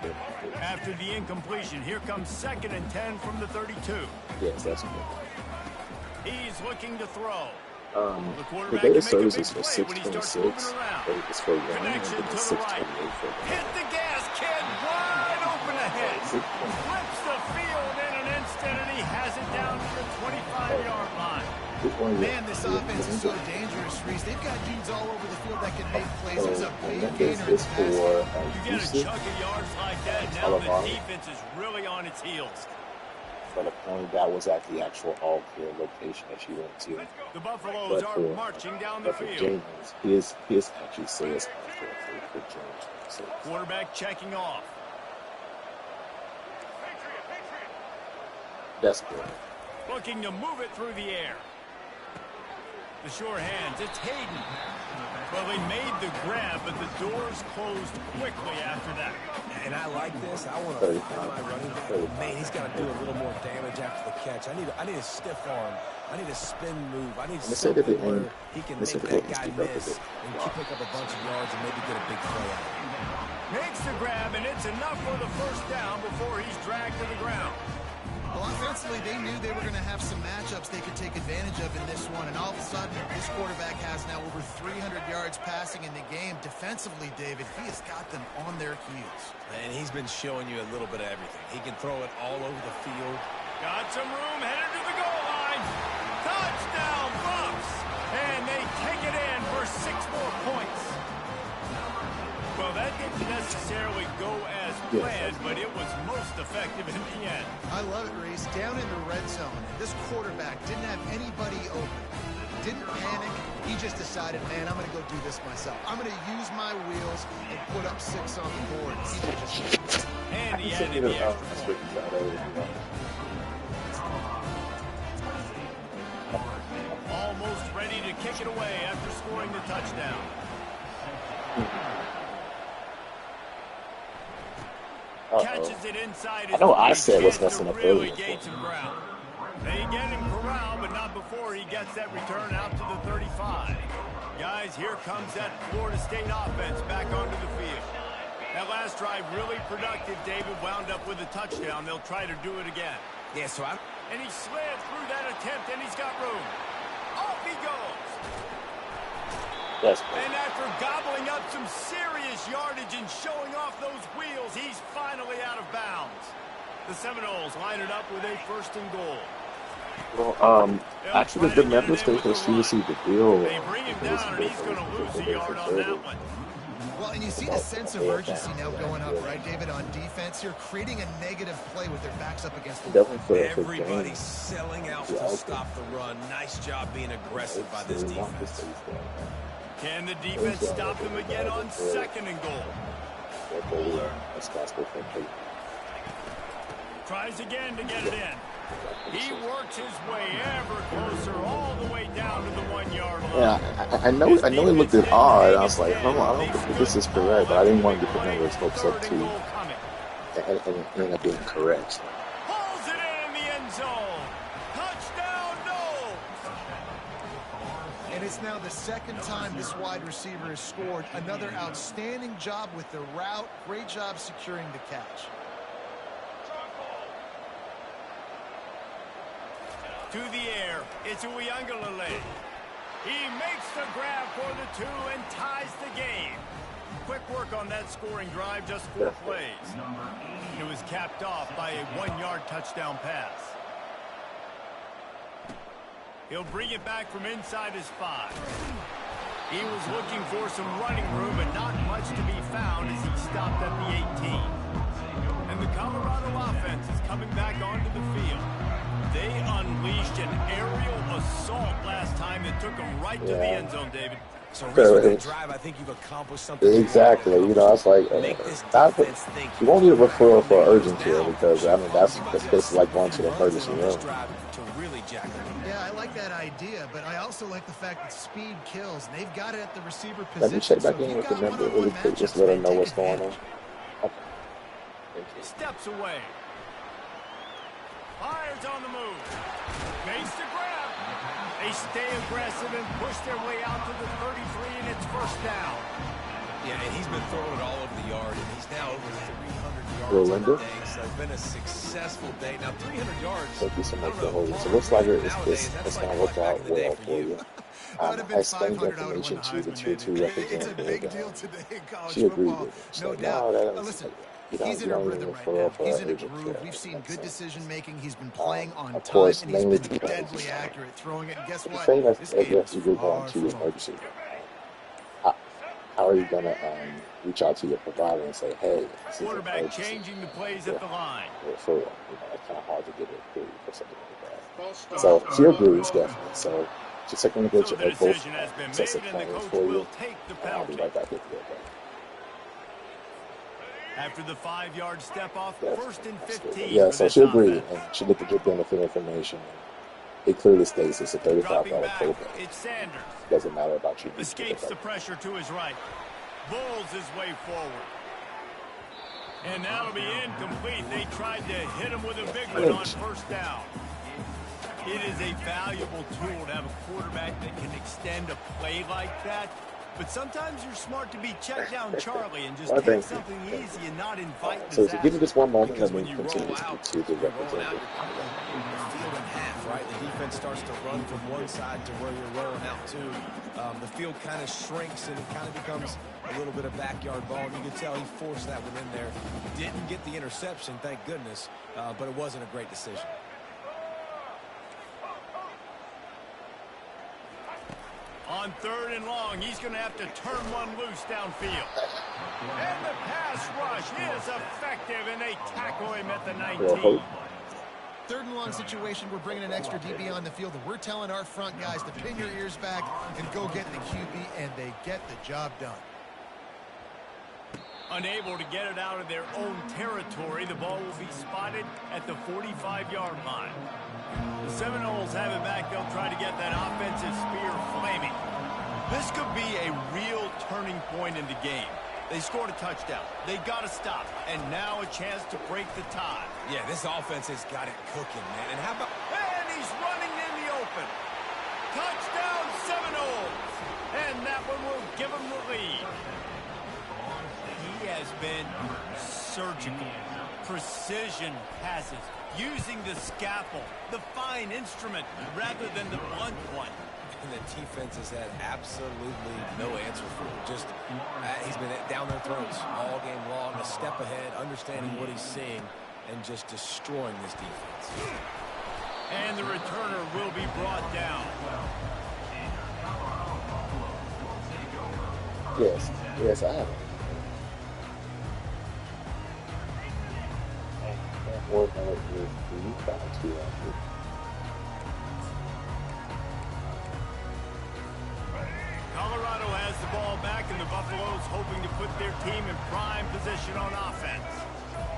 the After the incompletion, here comes 2nd and 10 from the 32. Yes, that's a good one. He's looking to throw. The data services for 626, but it's for 1, and then 628 for 1. Hit the gas, kid, wide open ahead. Flips the field in an instant, and he has it down to the 25-yard line. Man, this offense is so dangerous, Reese. They've got dudes all over the field that can make plays. There's a big gainer in the pass. You get a chunk of yards like that, now the defense is really on its heels. But apparently that was at the actual all-clear location that she went to. The Buffaloes are marching down the field. James, his actually says for James. Quarterback checking off. That's good. Looking to move it through the air. The sure hands, it's Hayden. Well, they made the grab, but the doors closed quickly after that. And I like this. I want to find my running back. Man, he's got to do a little more damage after the catch. I need a stiff arm. I need a spin move. I need something where he can make that guy miss and pick up a bunch of yards and maybe get a big play out of it. Makes the grab, and it's enough for the first down before he's dragged to the ground. Well, offensively, they knew they were going to have some matchups they could take advantage of in this one, and all of a sudden, this quarterback has now over 300 yards passing in the game. Defensively, David, he has got them on their heels. And he's been showing you a little bit of everything. He can throw it all over the field. Got some room, headed to the goal line. Touchdown, Bucks! And they take it in for 6 more points. Well, that didn't necessarily go as planned, but it was most effective in the end. I love it, Reese. Down in the red zone, this quarterback didn't have anybody open. Didn't panic. He just decided, man, I'm going to go do this myself. I'm going to use my wheels and put up 6 on the board. And he added the extra point. Almost ready to kick it away after scoring the touchdown. Catches it inside. I know I said was messing up earlier. They get him corralled, but not before he gets that return out to the 35. Guys, here comes that Florida State offense back onto the field. That last drive really productive. David wound up with a touchdown. They'll try to do it again. Yeah, And he slid through that attempt, and he's got room. Off he goes. And after gobbling up some serious yardage and showing off those wheels, he's finally out of bounds. The Seminoles line it up with a 1st and goal. Well, actually, the Memphis State received the deal. They bring him down, and he's going to lose a yard on that one. Well, and you see the sense of urgency now going up, right, David, on defense here, creating a negative play with their backs up against the wall. Everybody's selling out to stop the run. Nice job being aggressive by this defense. Can the defense stop them again on 2nd and goal? Tries again to get it in. He works his way ever closer, all the way down to the 1-yard line. Yeah, I know it looked odd. I was like, I don't think this is correct, but I didn't want to get the numbers hopes up too. And ended up being correct. Pulls it in the end zone. Touchdown, no! And it's now the 2nd time this wide receiver has scored. Another outstanding job with the route. Great job securing the catch. To the air, it's Uiagalelei. He makes the grab for the 2 and ties the game. Quick work on that scoring drive, just 4 plays. It was capped off by a 1-yard touchdown pass. He'll bring it back from inside his 5. He was looking for some running room, but not much to be found as he stopped at the 18. And the Colorado offense is coming back onto the field. They unleashed an aerial assault last time that took them right to the end zone, David. So with that drive, I think you've accomplished something. Exactly. You know, it's like you won't need a referral for urgent care because I mean that's basically like going to the emergency room. Yeah, I like that idea, but I also like the fact that speed kills, and they've got it at the receiver position. Let me check back in with the member really quick, just let them know what's going on. Okay. Steps away. Fires on the move. Makes the grab. They stay aggressive and push their way out to the 33, and it's 1st down. Yeah, and he's been throwing it all over the yard, and he's now over 300 yards Well, on the day. So it's been a successful day. Now, 300 yards. Thank you so much for holding. So it looks like it's going to work out well for you. I explained the information to the Tier 2 representative. She agreed with it. She's like, no, that is, He's in a rhythm right now. He's in a groove. We've seen good decision making. He's been playing on of time, course, and he's mainly been deadly accurate throwing it. And guess what? Saying This game yes, is you go far on to from your over. emergency. How are you going to reach out to your provider and say, hey, this is an Quarterback emergency? changing the plays at the line. For it's kind of hard to get it approved or something like that. So she agrees, definitely. So just taking a good So the both decision has been sets of made, and the plans coach for you. will take the I'll be penalty. right back with you. Okay? After the 5-yard step off, Yeah, first and that's good. 15 Yeah, for so this she agreed, offense. and she looked at the benefit information. It clearly states it's a $35 Dropping back, quarterback. it's Sanders. Doesn't matter about you. Escapes the pressure to his right. Bulls his way forward. And that'll be incomplete. They tried to hit him with a big one on first down. It is a valuable tool to have a quarterback that can extend a play like that. But sometimes you're smart to be check down Charlie and just take something easy and not invite So disaster. give me just one moment. Because Let when me you continue roll to out, speak to the you're rolling out, representative. you're cutting the field in half, right? The defense starts to run from one side to where you're rolling out to. The field kind of shrinks, and it kind of becomes a little bit of backyard ball. And you can tell he forced that one in there. Didn't get the interception, thank goodness, but it wasn't a great decision. On 3rd and long, he's going to have to turn one loose downfield. And the pass rush is effective, and they tackle him at the 19. 3rd and long situation, we're bringing an extra DB on the field, and we're telling our front guys to pin your ears back and go get the QB, and they get the job done. Unable to get it out of their own territory, the ball will be spotted at the 45-yard line. The Seminoles have it back. They'll try to get that offensive spear flaming. This could be a real turning point in the game. They scored a touchdown. They got to stop. And now a chance to break the tie. Yeah, this offense has got it cooking, man. And how about... And he's running in the open. Touchdown, Seminoles. And that one will give them the lead. He has been surgical. Precision passes. Using the scalpel, the fine instrument, rather than the blunt one. And the defense has had absolutely no answer for him. Just, he's been down their throats all game long, a step ahead, understanding what he's seeing, and just destroying this defense. And the returner will be brought down. Yes, I have it. Colorado has the ball back, and the Buffaloes hoping to put their team in prime position on offense.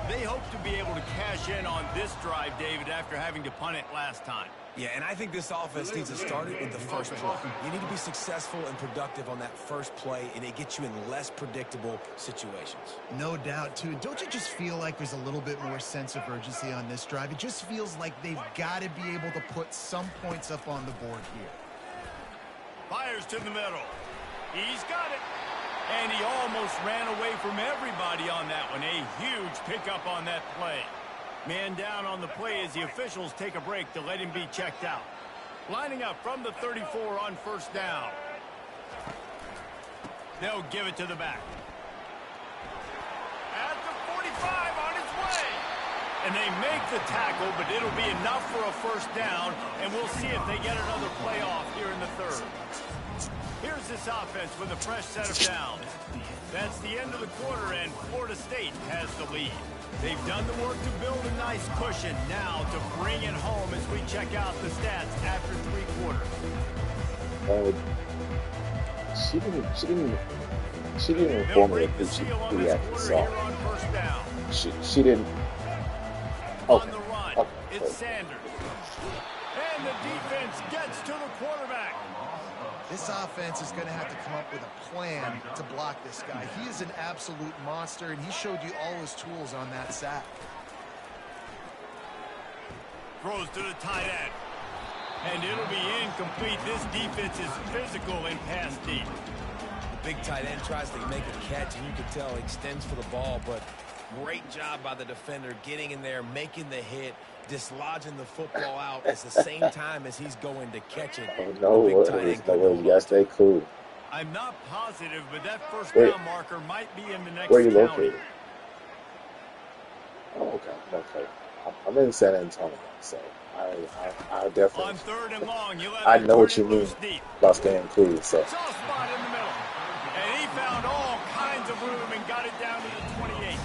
They hope to be able to cash in on this drive, David, after having to punt it last time. Yeah, and I think this offense needs to start it with the first play. You need to be successful and productive on that first play, and it gets you in less predictable situations. No doubt, too. Don't you just feel like there's a little bit more sense of urgency on this drive? It just feels like they've got to be able to put some points up on the board here. Fires to the middle. He's got it. And he almost ran away from everybody on that one. A huge pickup on that play. Man down on the play as the officials take a break to let him be checked out. Lining up from the 34 on first down. They'll give it to the back. At the 45 on his way. And they make the tackle, but it'll be enough for a first down, and we'll see if they get another play off here in the 3rd. Here's this offense with a fresh set of downs. That's the end of the quarter, and Florida State has the lead. They've done the work to build a nice cushion. Now to bring it home as we check out the stats after 3 quarters. She didn't inform me if she actually saw. She didn't. On the run, it's Sanders. And the defense gets to the quarterback. This offense is going to have to come up with a plan to block this guy. He is an absolute monster, and he showed you all his tools on that sack. Throws to the tight end. And it'll be incomplete. This defense is physical and pass deep. big tight end tries to make a catch, and you can tell he extends for the ball, but great job by the defender getting in there, making the hit, dislodging the football out at the same time as he's going to catch it. Oh, no worries, no worries. Yes, they cool. I'm not positive, but that first down marker might be in the next Where are you county. located? Oh, okay. I'm in San Antonio, so I definitely. On 3rd and long, I know what you mean about staying cool. So. Saw a spot in the middle, and he found all kinds of room and got it down to the 28.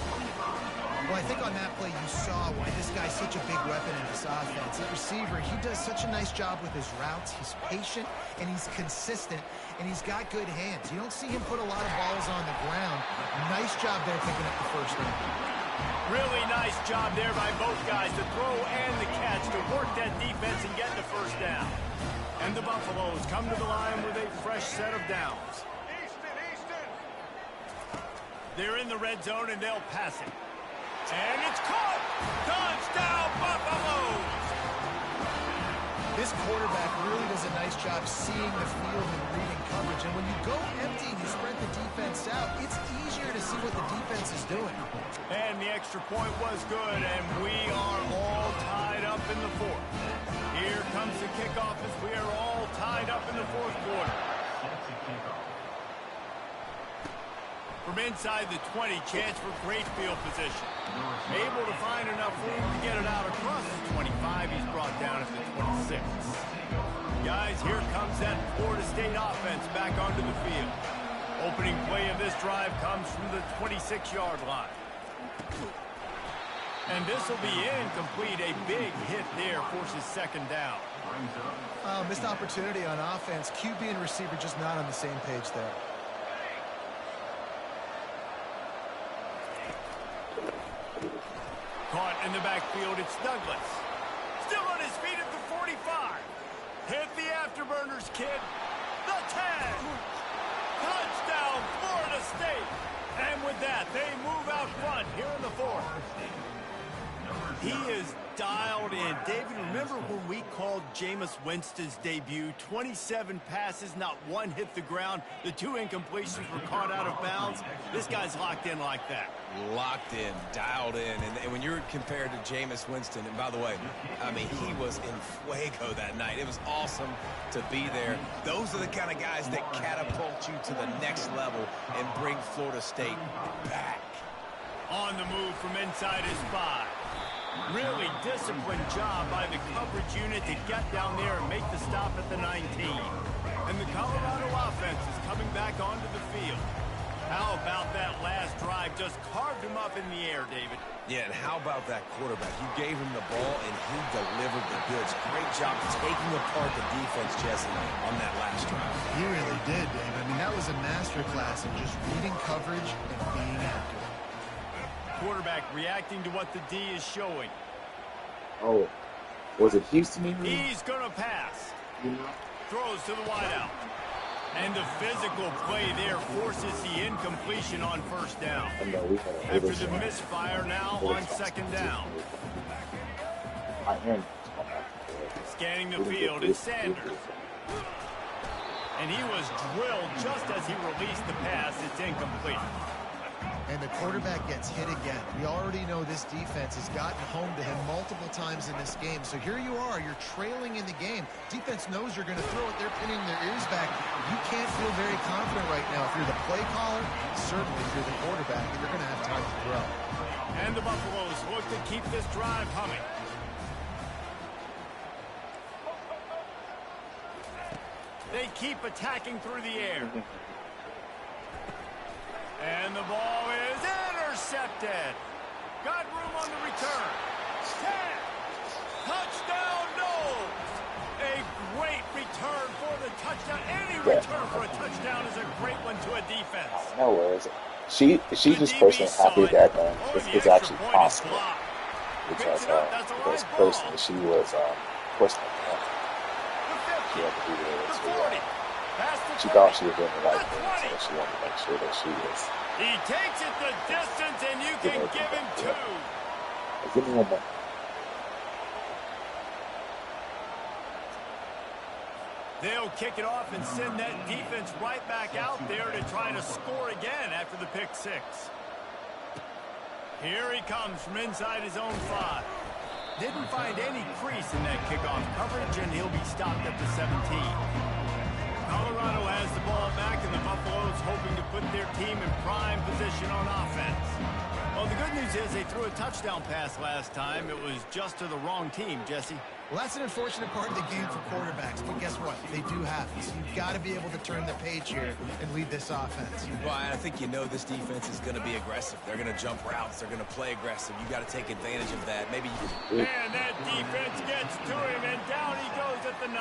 Well, I think on that play you saw why this guy's such a big weapon in this offense. At receiver, he does such a nice job with his routes. He's patient, and he's consistent, and he's got good hands. You don't see him put a lot of balls on the ground. Nice job there picking up the first down. Really nice job there by both guys, the throw and the catch, to work that defense and get the first down. And the Buffaloes come to the line with a fresh set of downs. They're in the red zone, and they'll pass it. And it's caught! Touchdown, Buffaloes! This quarterback really does a nice job seeing the field and reading coverage. And when you go empty and you spread the defense out, it's easier to see what the defense is doing. And the extra point was good, and we are all tied up in the fourth. Here comes the kickoff as we are all tied up in the fourth quarter. From inside the 20, chance for great field position. Able to find enough room to get it out across the 25. He's brought down at the 26. Guys, here comes that Florida State offense back onto the field. Opening play of this drive comes from the 26-yard line. And this will be incomplete. A big hit there forces second down. Missed opportunity on offense. QB and receiver just not on the same page there. Caught in the backfield, it's Douglas. Still on his feet at the 45. Hit the afterburners, kid. The 10. Touchdown, Florida State. And with that, they move out front here in the fourth. He is dialed in. David, remember when we called Jameis Winston's debut? 27 passes, not one hit the ground. The 2 incompletions were caught out of bounds. This guy's locked in like that. Locked in, dialed in. And when you're compared to Jameis Winston, and by the way, I mean, he was in fuego that night. It was awesome to be there. Those are the kind of guys that catapult you to the next level and bring Florida State back. On the move from inside his 5. Really disciplined job by the coverage unit to get down there and make the stop at the 19. And the Colorado offense is coming back onto the field. How about that last drive? Just carved him up in the air, David. Yeah, and how about that quarterback? You gave him the ball, and he delivered the goods. Great job taking apart the defense, Jesse, on that last drive. He really did, Dave. I mean, that was a masterclass in just reading coverage and being accurate. Quarterback reacting to what the D is showing. Oh, was it Houston? He's going to pass. Throws to the wideout. And the physical play there forces the incompletion on first down. After the misfire now on second down. Scanning the field is Sanders. And he was drilled just as he released the pass. It's incomplete. And the quarterback gets hit again. We already know this defense has gotten home to him multiple times in this game. So here you are, you're trailing in the game. Defense knows you're going to throw it. They're pinning their ears back. You can't feel very confident right now. If you're the play caller, certainly if you're the quarterback, you're going to have time to throw. And the Buffaloes look to keep this drive humming. They keep attacking through the air. And the ball is intercepted. Got room on the return. 10. Touchdown, Knowles. A great return for the touchdown. Any return for a touchdown is a great one to a defense. No worries. She's just personally happy that it's actually possible. Because personally, she was personally she had to be there to she thought she was doing the right thing, so she wanted to make sure that she was. He takes it the distance, and you can give him 2. Give me one more. They'll kick it off and send that defense right back out there to try to score again after the pick six. Here he comes from inside his own 5. Didn't find any crease in that kickoff coverage, and he'll be stopped at the 17. Colorado has the ball back, and the Buffaloes hoping to put their team in prime position on offense. Well, the good news is they threw a touchdown pass last time. It was just to the wrong team, Jesse. Well, that's an unfortunate part of the game for quarterbacks, but guess what? They do have it. So you've got to be able to turn the page here and lead this offense. Well, I think this defense is going to be aggressive. They're going to jump routes. They're going to play aggressive. You got to take advantage of that. Maybe. And that defense gets to him, and down he goes at the 9.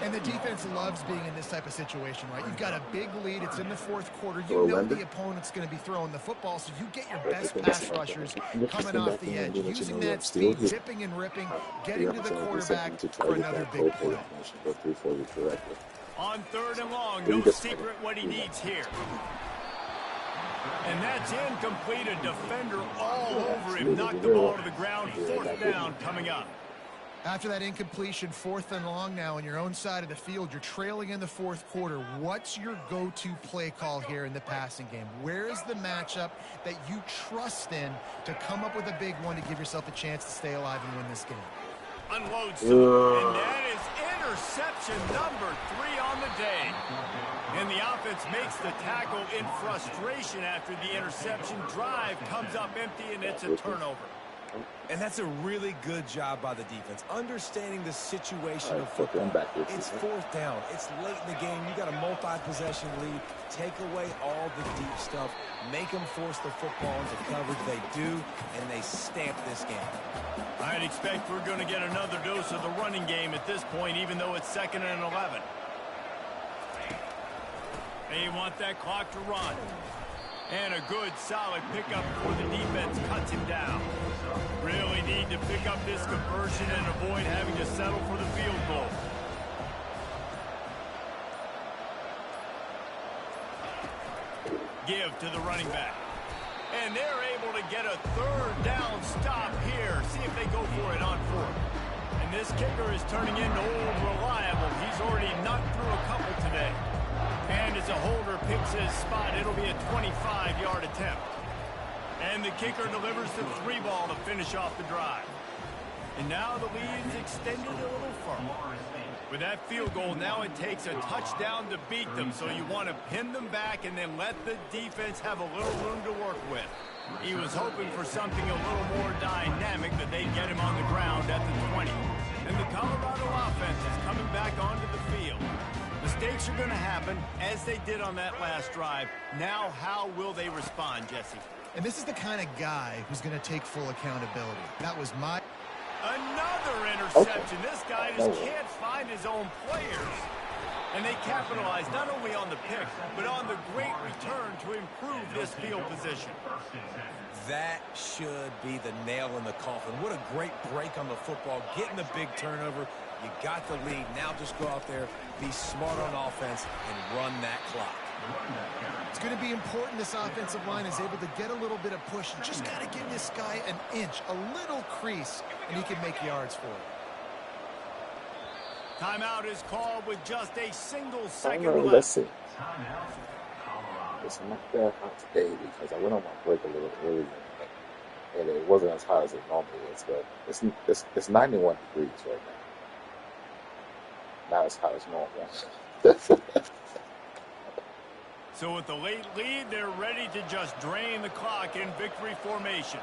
And the defense loves being in this type of situation, right? You've got a big lead. It's in the fourth quarter. You know the opponent's going to be throwing the football, so you get your best pass rushers coming off the edge, using that speed, zipping and ripping, getting to the quarterback for another big play. On 3rd and long, no secret what he needs here. And that's incomplete. A defender all over him. Knocked the ball to the ground. 4th down coming up. After that incompletion, 4th and long now on your own side of the field, you're trailing in the 4th quarter. What's your go-to play call here in the passing game? Where is the matchup that you trust in to come up with a big one to give yourself a chance to stay alive and win this game? Unloads to him, and that is interception number 3 on the day. And the offense makes the tackle in frustration after the interception. Drive comes up empty, and it's a turnover. And that's a really good job by the defense, understanding the situation of football. It's 4th down. It's late in the game. You got a multi-possession lead. Take away all the deep stuff. Make them force the football into coverage. They do, and they stamp this game. I'd expect we're going to get another dose of the running game at this point, even though it's 2nd and 11. They want that clock to run. And a good, solid pickup before the defense cuts him down. Really need to pick up this conversion and avoid having to settle for the field goal. Give to the running back. And they're able to get a 3rd down stop here. See if they go for it on 4th. And this kicker is turning into old reliable. He's already knocked through a couple today. And as a holder picks his spot, it'll be a 25-yard attempt. And the kicker delivers the 3 ball to finish off the drive. And now the lead's extended a little further. With that field goal, now it takes a touchdown to beat them. So you want to pin them back and then let the defense have a little room to work with. He was hoping for something a little more dynamic, that they'd get him on the ground at the 20. And the Colorado offense is coming back onto the field. Mistakes are going to happen, as they did on that last drive. Now, how will they respond, Jesse? And this is the kind of guy who's going to take full accountability. That was my... Another interception. This guy just can't find his own players. And they capitalize not only on the pick, but on the great return to improve this field position. That should be the nail in the coffin. What a great break on the football. Getting the big turnover. You got the lead. Now just go out there, be smart on offense, and run that clock. It's going to be important this offensive line is able to get a little bit of push. You just got to give this guy an inch, a little crease, and he can make yards for it. Timeout is called with just a single second left. Let's see. It's not that hot today because I went on my break a little earlier, and it wasn't as hot as it normally is. But it's 91 degrees right now. Not as hot as normal. So with the late lead, they're ready to just drain the clock in victory formation.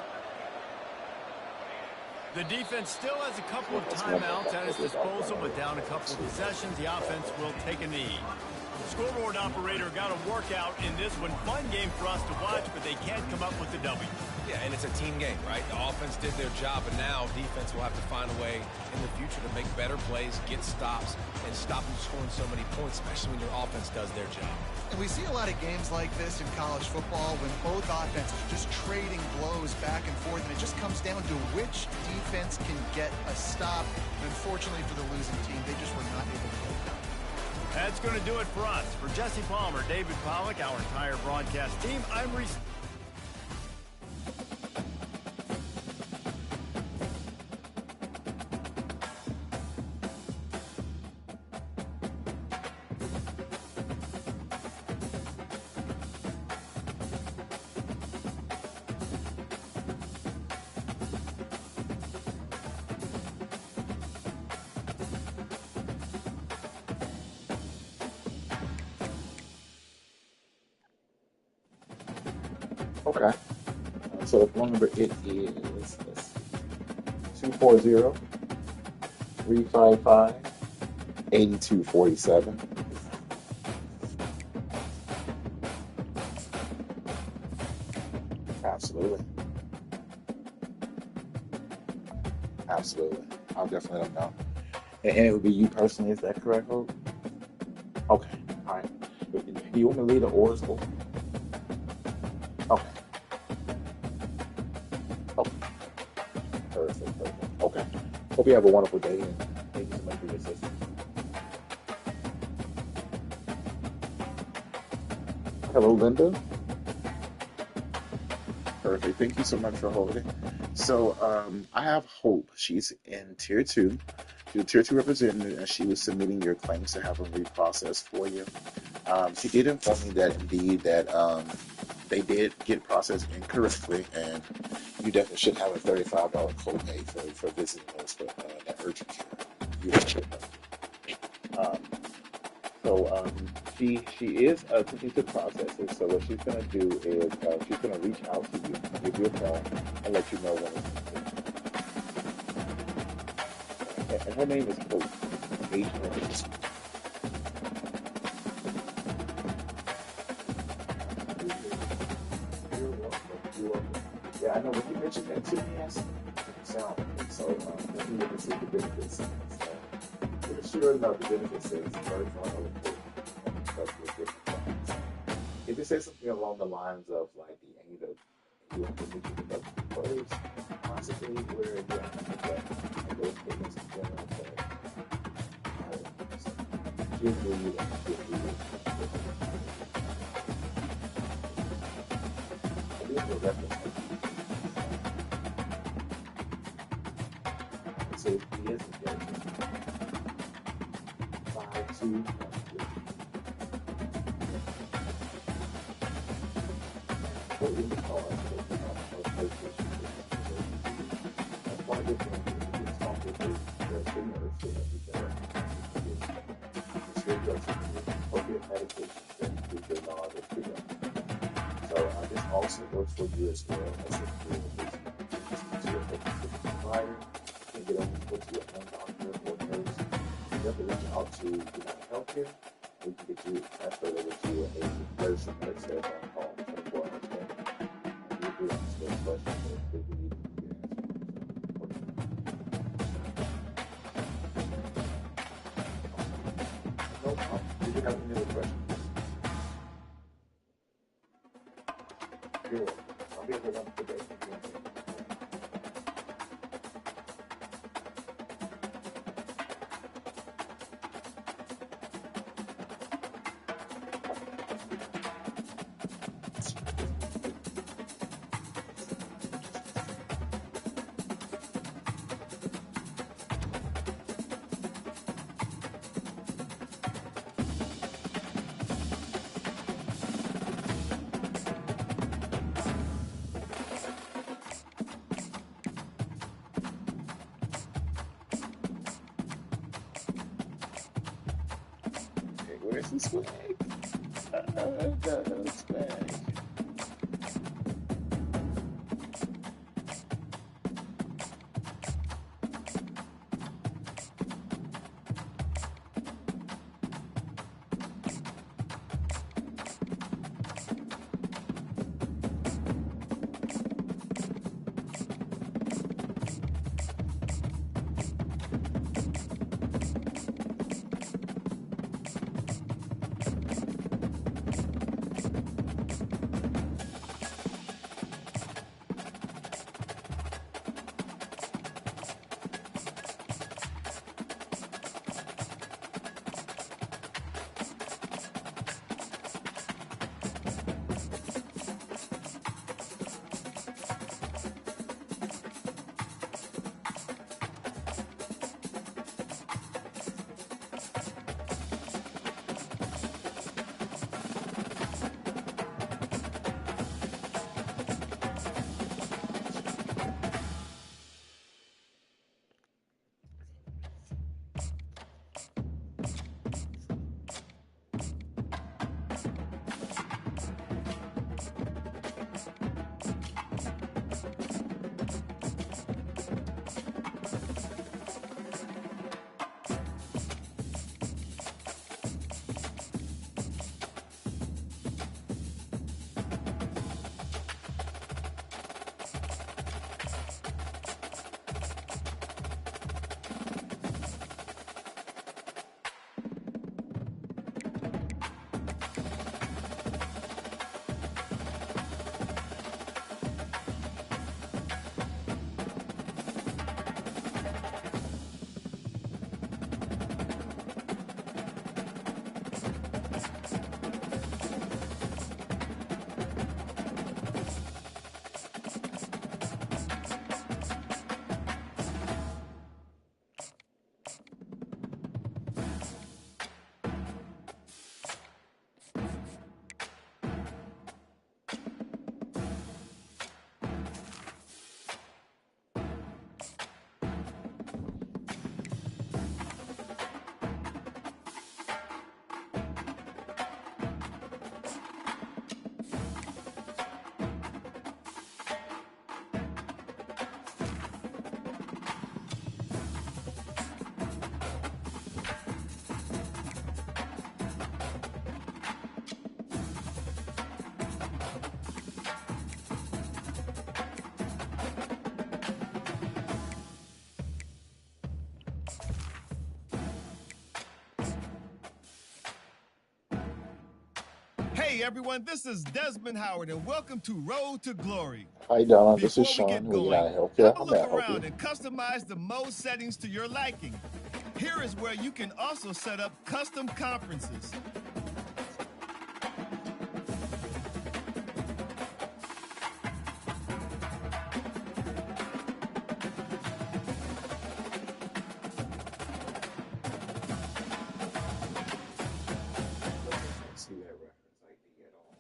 The defense still has a couple of timeouts at its disposal, but down a couple of possessions, the offense will take a knee. Scoreboard operator got a workout in this one. Fun game for us to watch, but they can't come up with the W. Yeah, and it's a team game, right? The offense did their job, and now defense will have to find a way in the future to make better plays, get stops, and stop them scoring so many points, especially when your offense does their job. And we see a lot of games like this in college football when both offenses are just trading blows back and forth, and it just comes down to which defense can get a stop. And unfortunately for the losing team, they just were not able to get it. That's going to do it for us. For Jesse Palmer, David Pollack, our entire broadcast team, I'm Reese. Okay. So the phone number it is 240-355-8247. Absolutely. Absolutely. I'll definitely let them know. And it would be you personally, is that correct, Hope? Okay. All right. Do you want me to lead the oracle? Okay. Okay. Perfect. Perfect. Okay. Hope you have a wonderful day and thank you so much for your assistance. Hello, Linda. Perfect. Thank you so much for holding. So I have Hope. She's in Tier 2. She's a Tier 2 representative, and she was submitting your claims to have them reprocessed for you. She did inform me that indeed that they did get processed incorrectly, and you definitely should have a $35 copay for visiting us for that urgent care. You should know. She is continuing to process it. So what she's going to do is she's going to reach out to you, give you a call, and let you know when it's complete. And her name is Hope. H-O-P. Yeah, I know when you mentioned that to me, I said, sound like so let me look and see the benefits. Sure enough, the benefits says very if it says something along the lines of like the aim of you have to meet the deductible first, possibly where you have to get that and those payments in general, but she'll do you that she'll do it. I do have a reference. So he is a judge. 5-2. What we call it, that's one of the things that we talk with the nurse so that we can prescribe appropriate medication that we can prescribe. So this also works for you as well as if you're a provider, you can get over to your own doctor or nurse. You have to reach out to United Healthcare. We can get you transferred over to a nurse and nurse there on call 24 hours a day. You can answer those questions if you need to be answered. No problem. Do you have any other questions? You're welcome. I'll be able to one today. Where's the swag? The swag. Hey everyone, this is Desmond Howard and welcome to Road to Glory. Hi Donald, this Before is we Sean. get Will you going, not help have you? a I'm look not help around you. and customize the mode settings to your liking. Here is where you can also set up custom conferences. See that reference ID at all.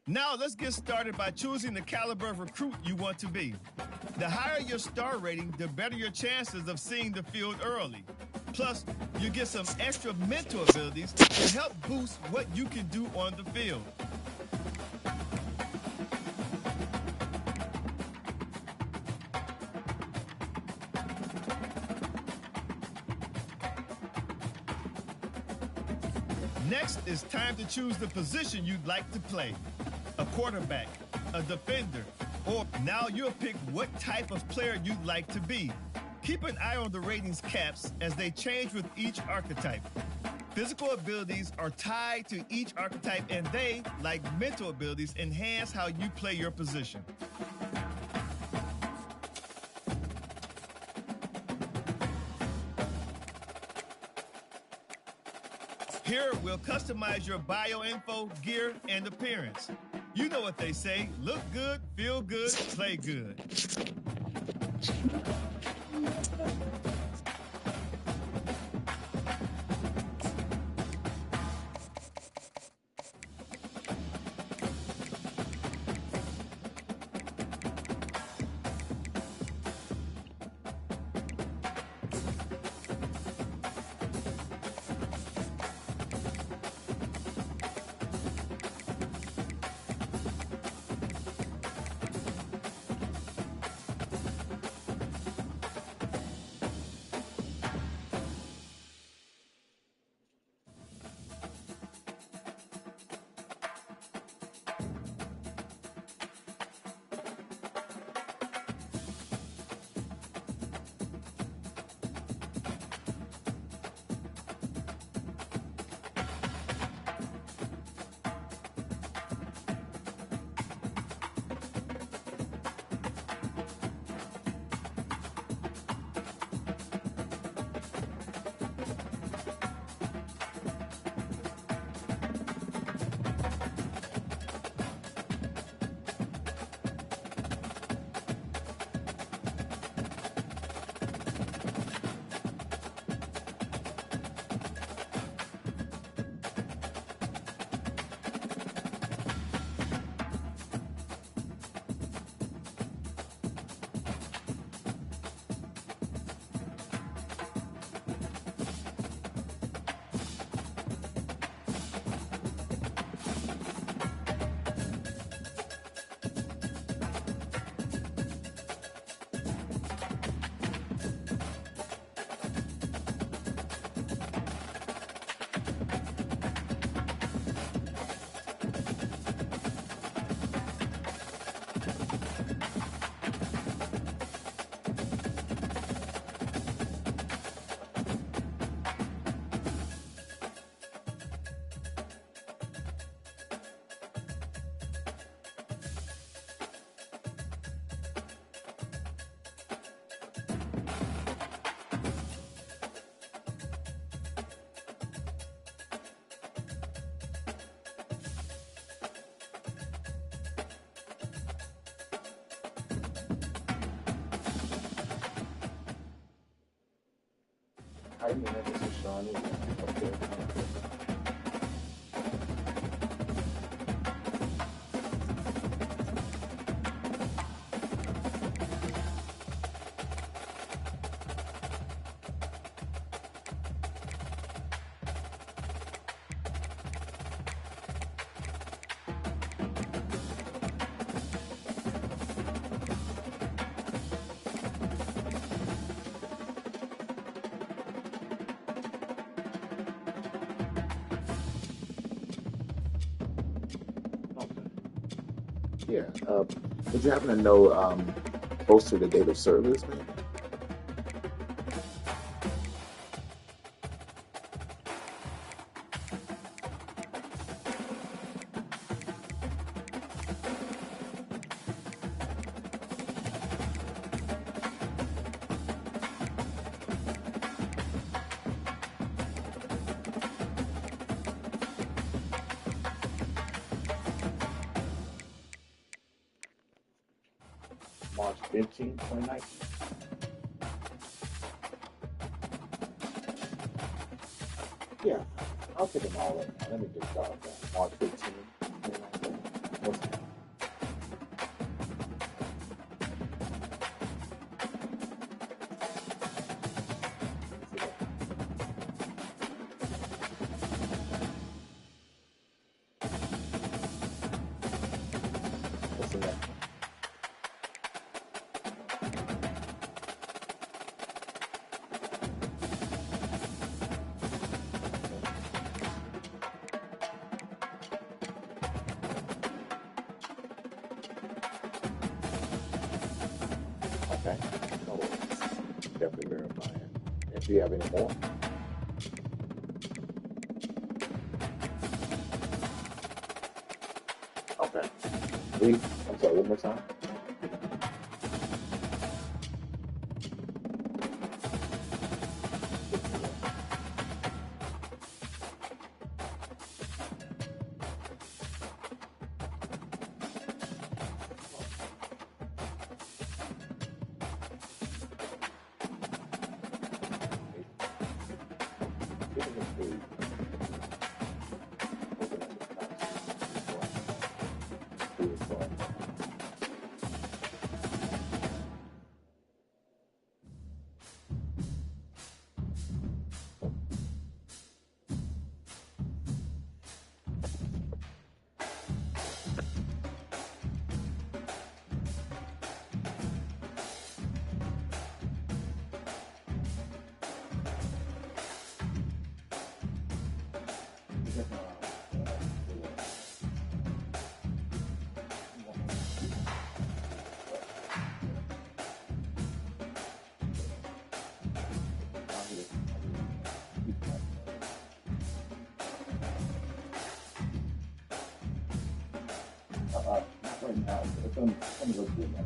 Now let's get started by choosing the caliber of recruit you want to be. The higher your star rating, the better your chances of seeing the field early. Plus, you get some extra mental abilities to help boost what you can do on the field. Next, it's time to choose the position you'd like to play. A quarterback, a defender, or now you'll pick what type of player you'd like to be. Keep an eye on the ratings caps as they change with each archetype. Physical abilities are tied to each archetype, and they, like mental abilities, enhance how you play your position. Here, we'll customize your bio-info, gear, and appearance. You know what they say, look good, feel good, play good. Hi, Nina. This is Sean. Yeah. Would you happen to know close to the date of service, man? March 15, 2019. Yeah, I'll take them all in. Let me just start that. March 15, 2019. What's that? What's the next one? definitely verify it. If you have any more. Okay. Please, I'm sorry, one more time. Not right now, but it's going to go through that.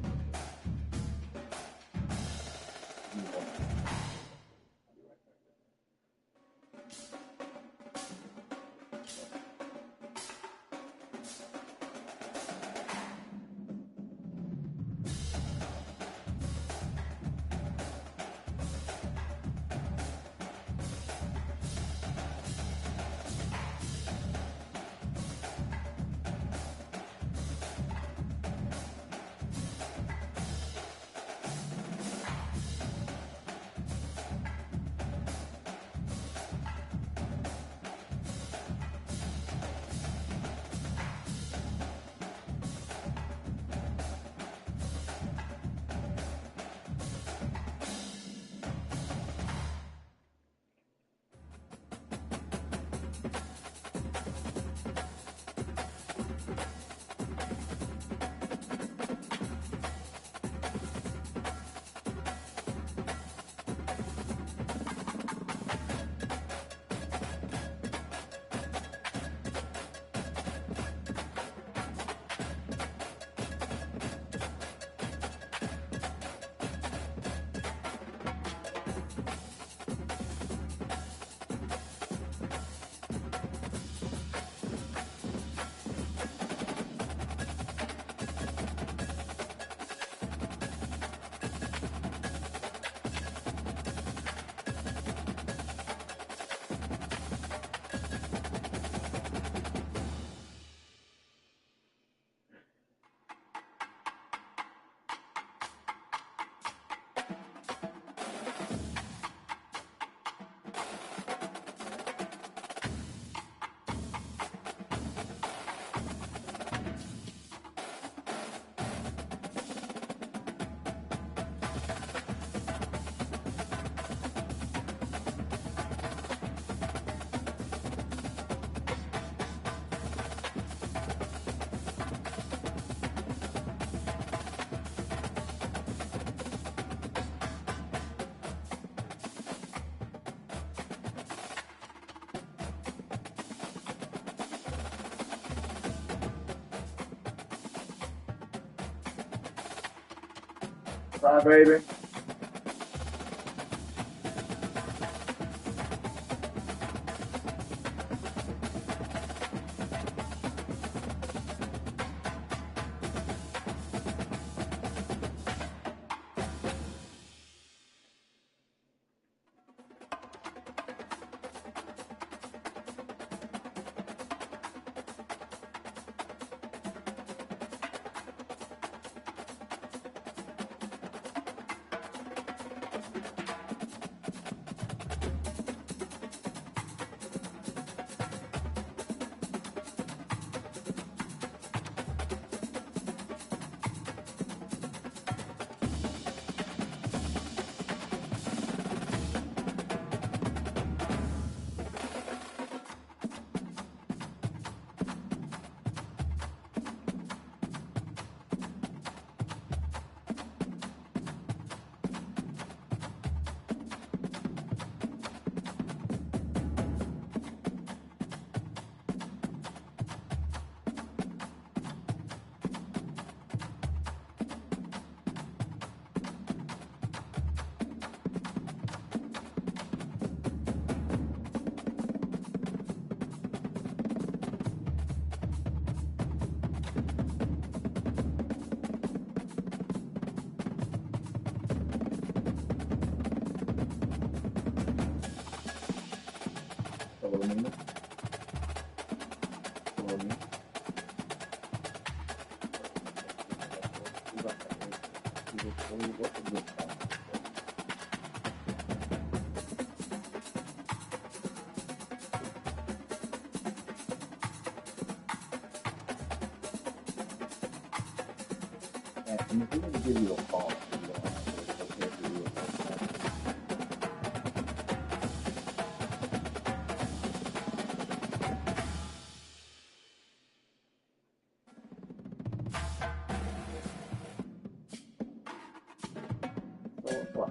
Bye, baby.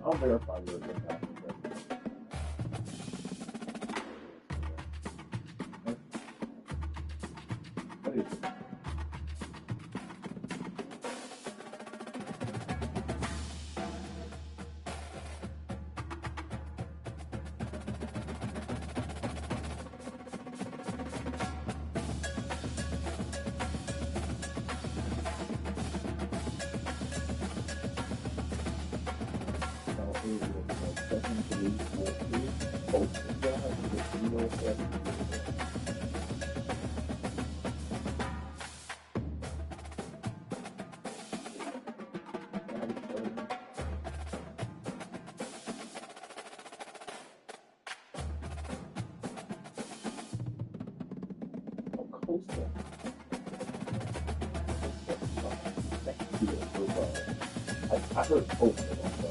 I'll verify your account. What is it? I heard posted on the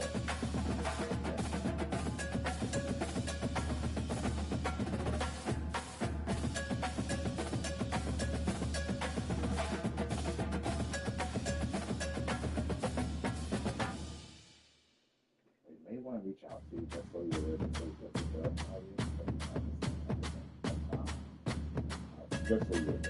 you may want to reach out to you just so you're able to verify you, just so you're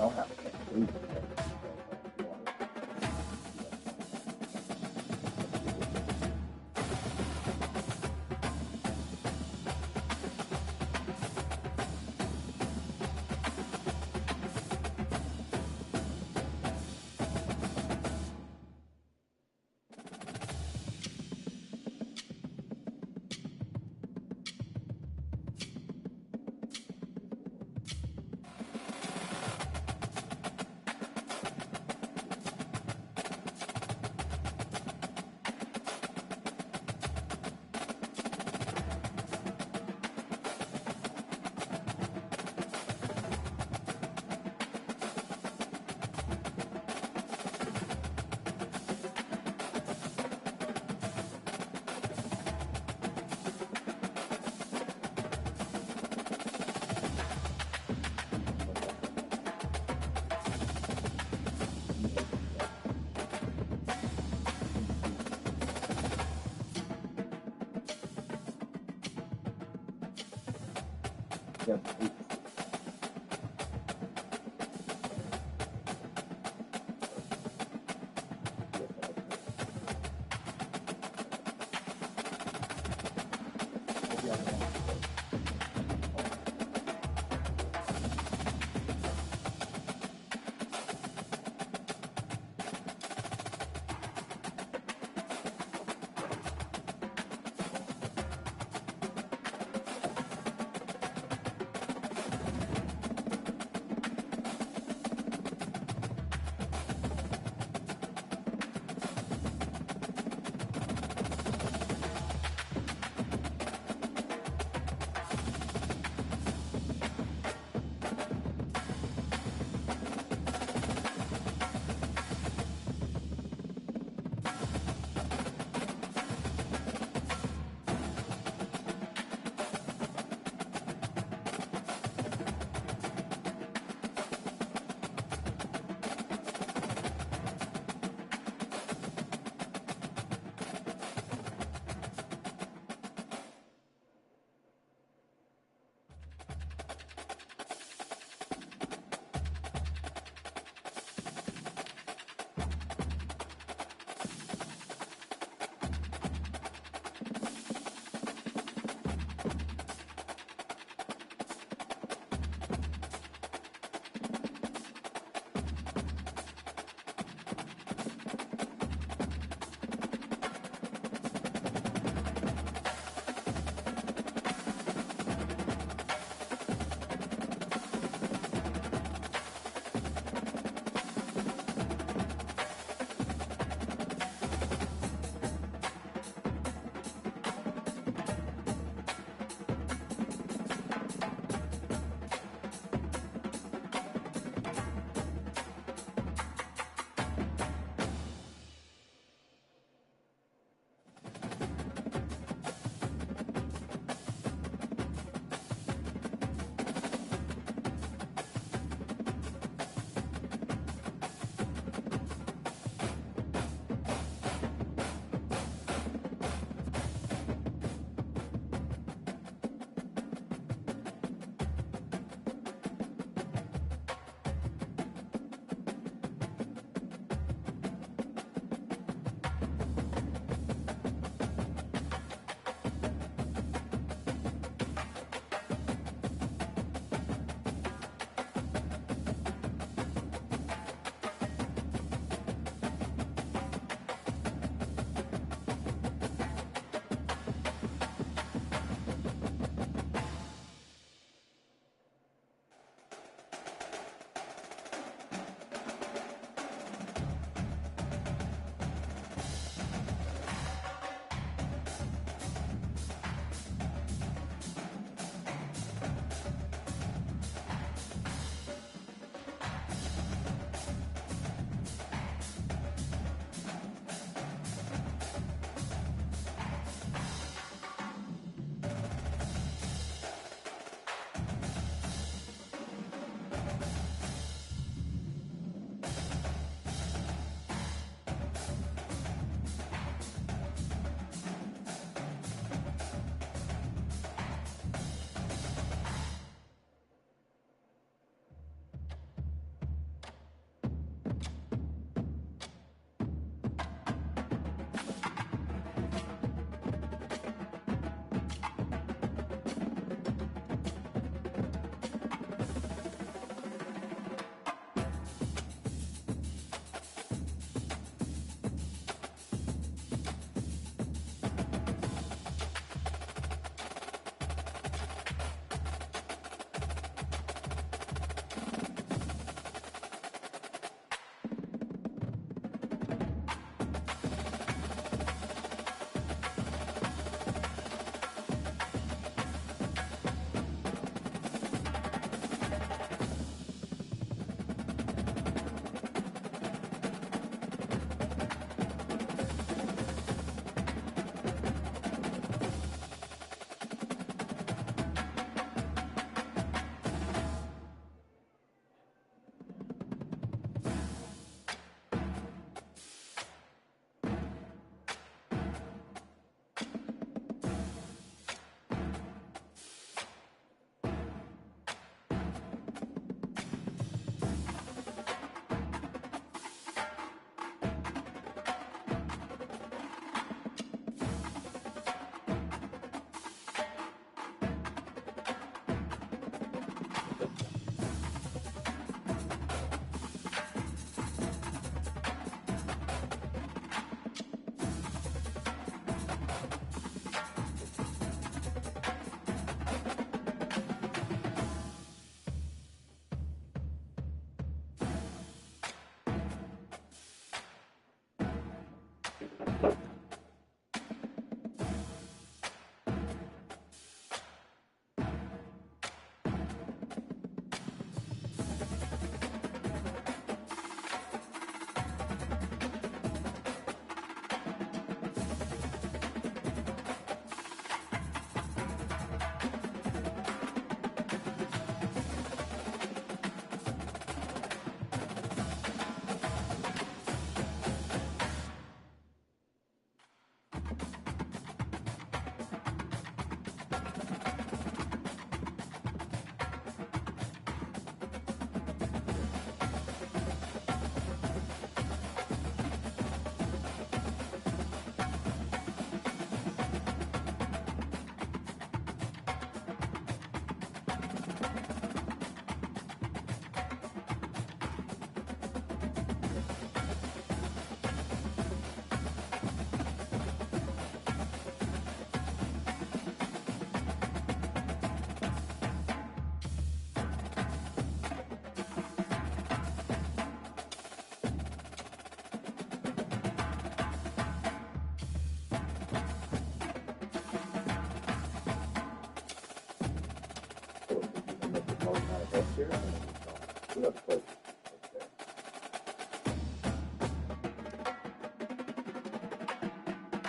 I don't have a chance.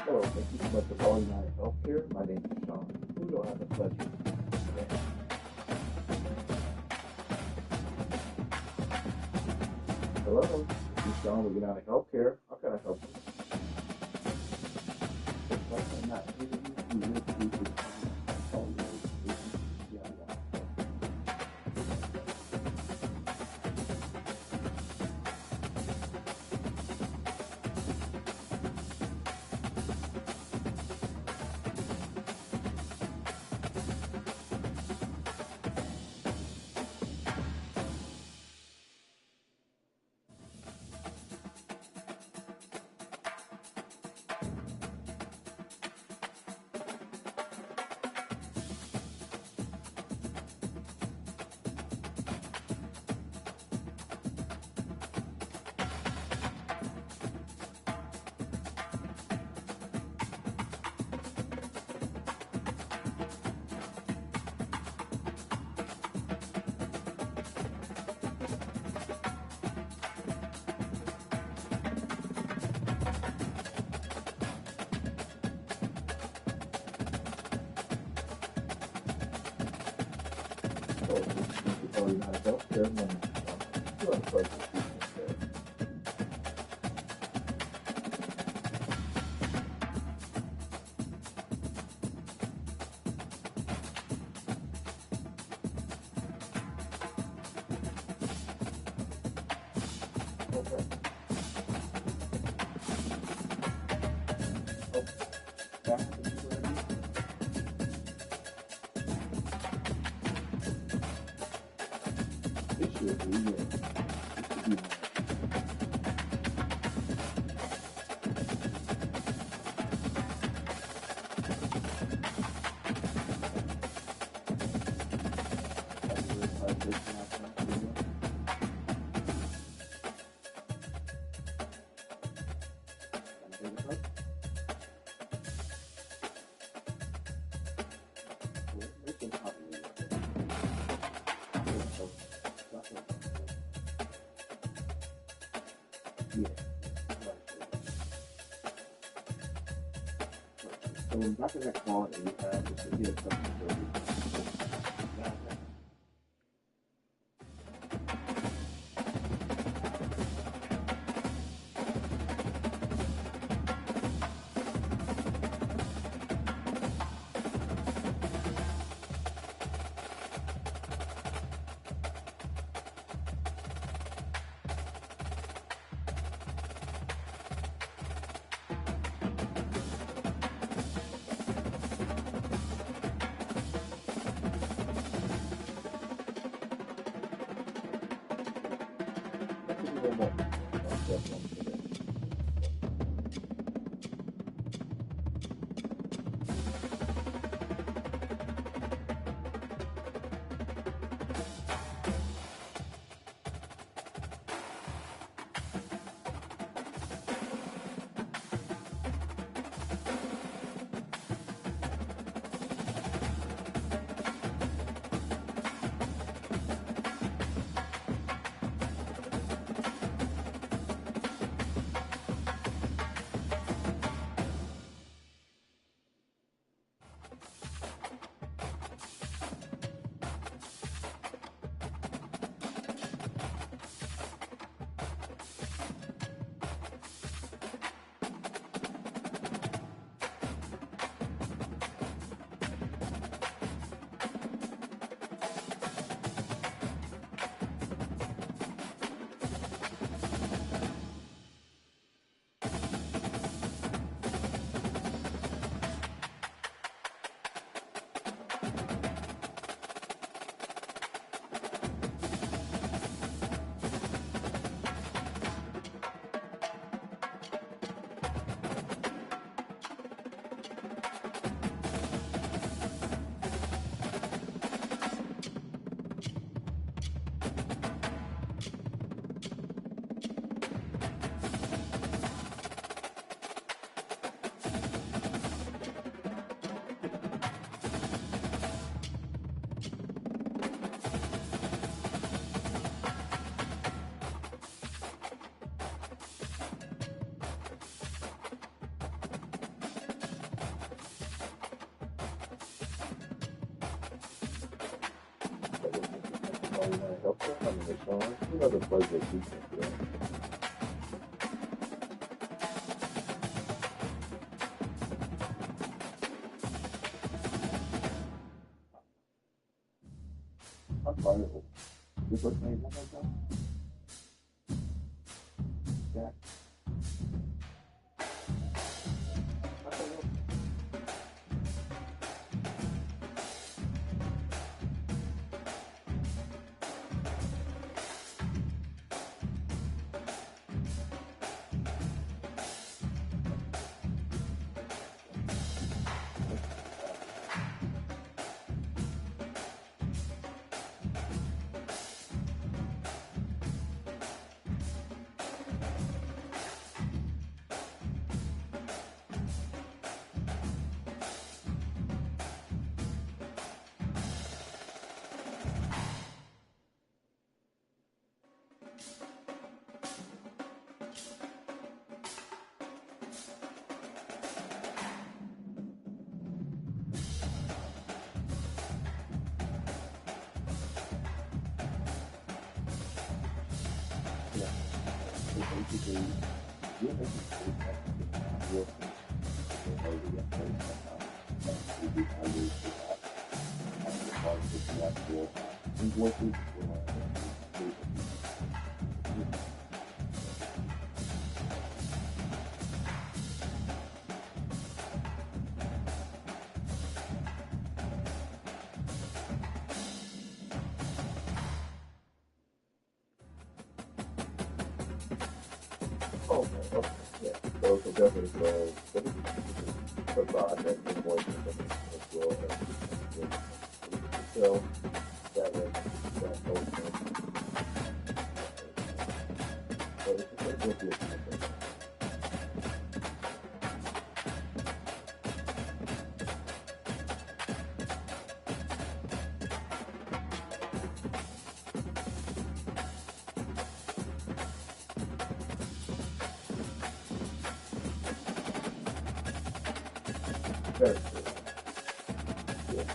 Hello, thank you so much for calling United Healthcare. My name is Sean. Who do I have the pleasure today? Hello, this is Sean with United Healthcare. How can I help you? I'm not hearing you. You will speak with United Healthcare. My name is Sean. Who do I have the pleasure of speaking with today? Okay. Oh, back to the facility. It should be, yeah. It should be. Yeah. So back in that call that you had, just to get something for you. Healthcare, my name is Sean. You know the pleasure of teaching today. I'm sorry. Your first name one more time? Jack? Okay, yeah. So definitely, provide that invoice as well as so that way that open. So it's a good deal. Very good. Yeah.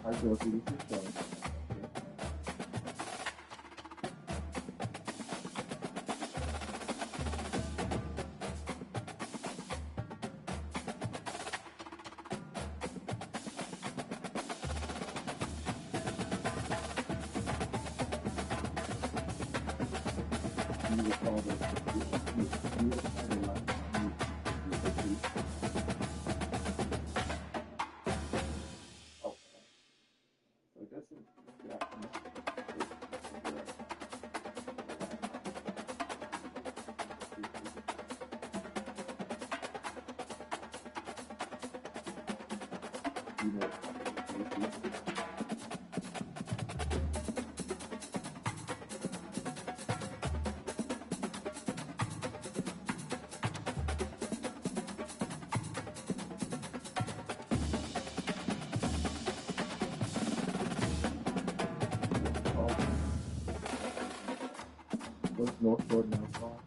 I go to the system. You will call this. What's Northport now called?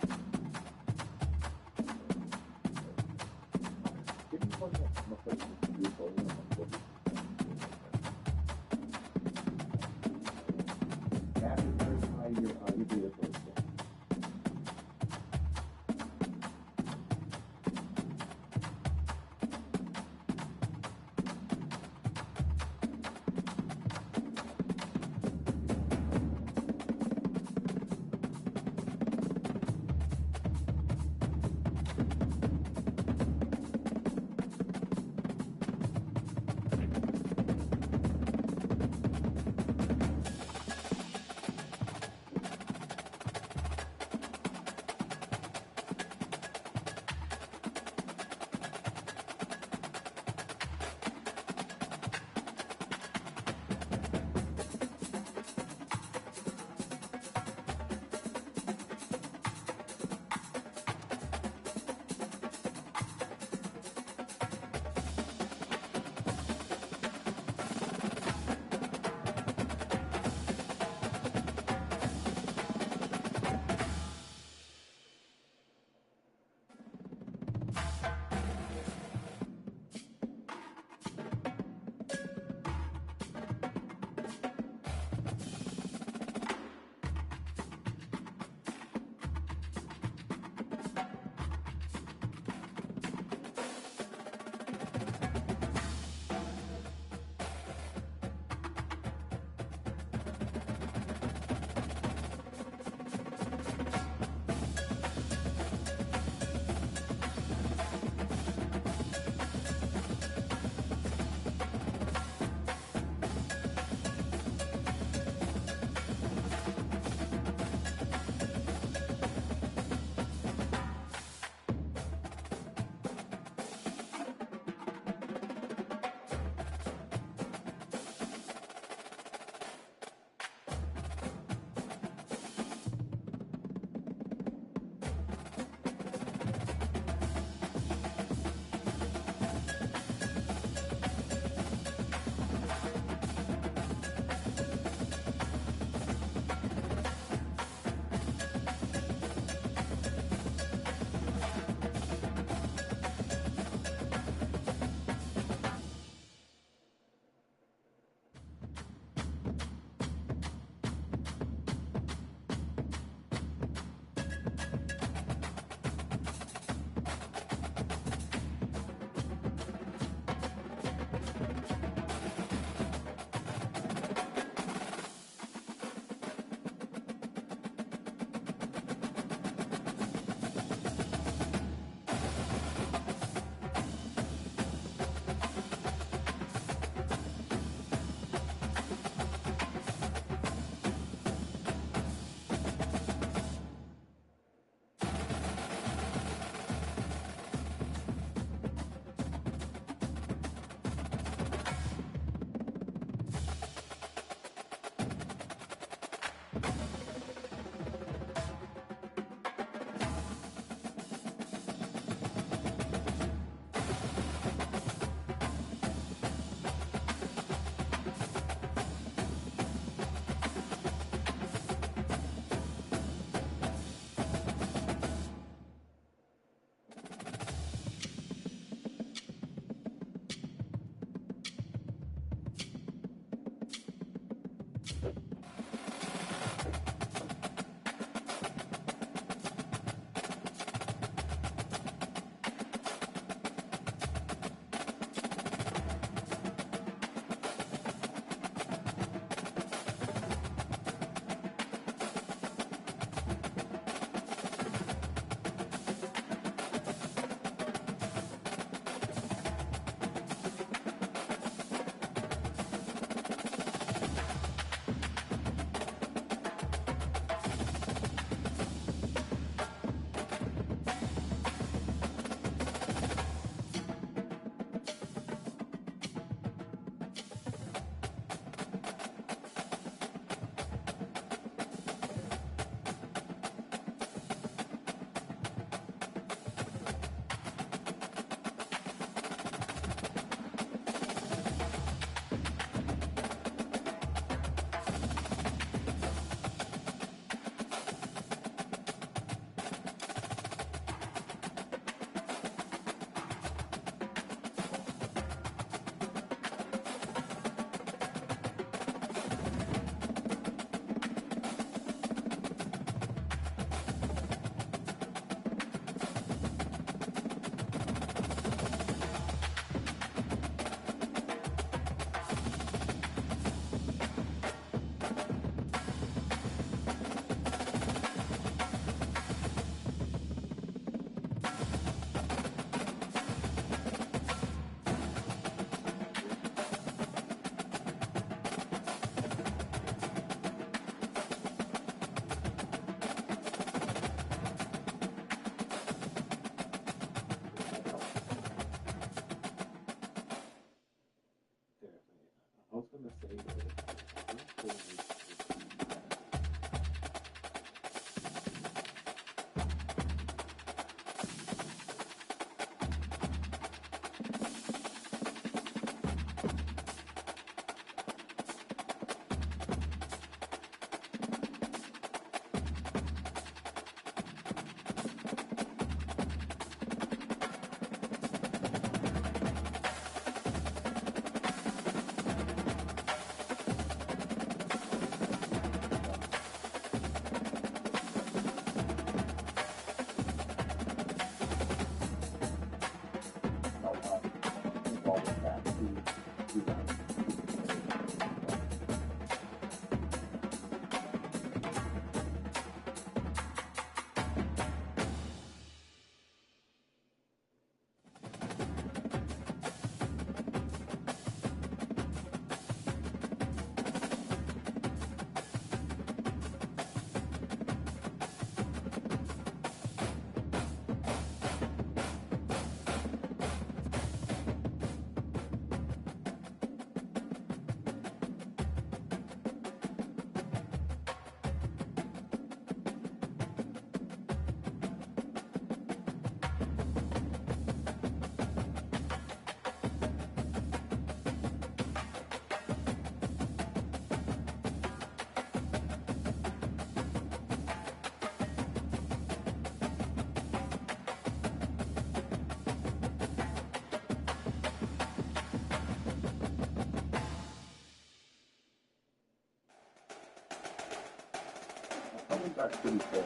That's pretty cool.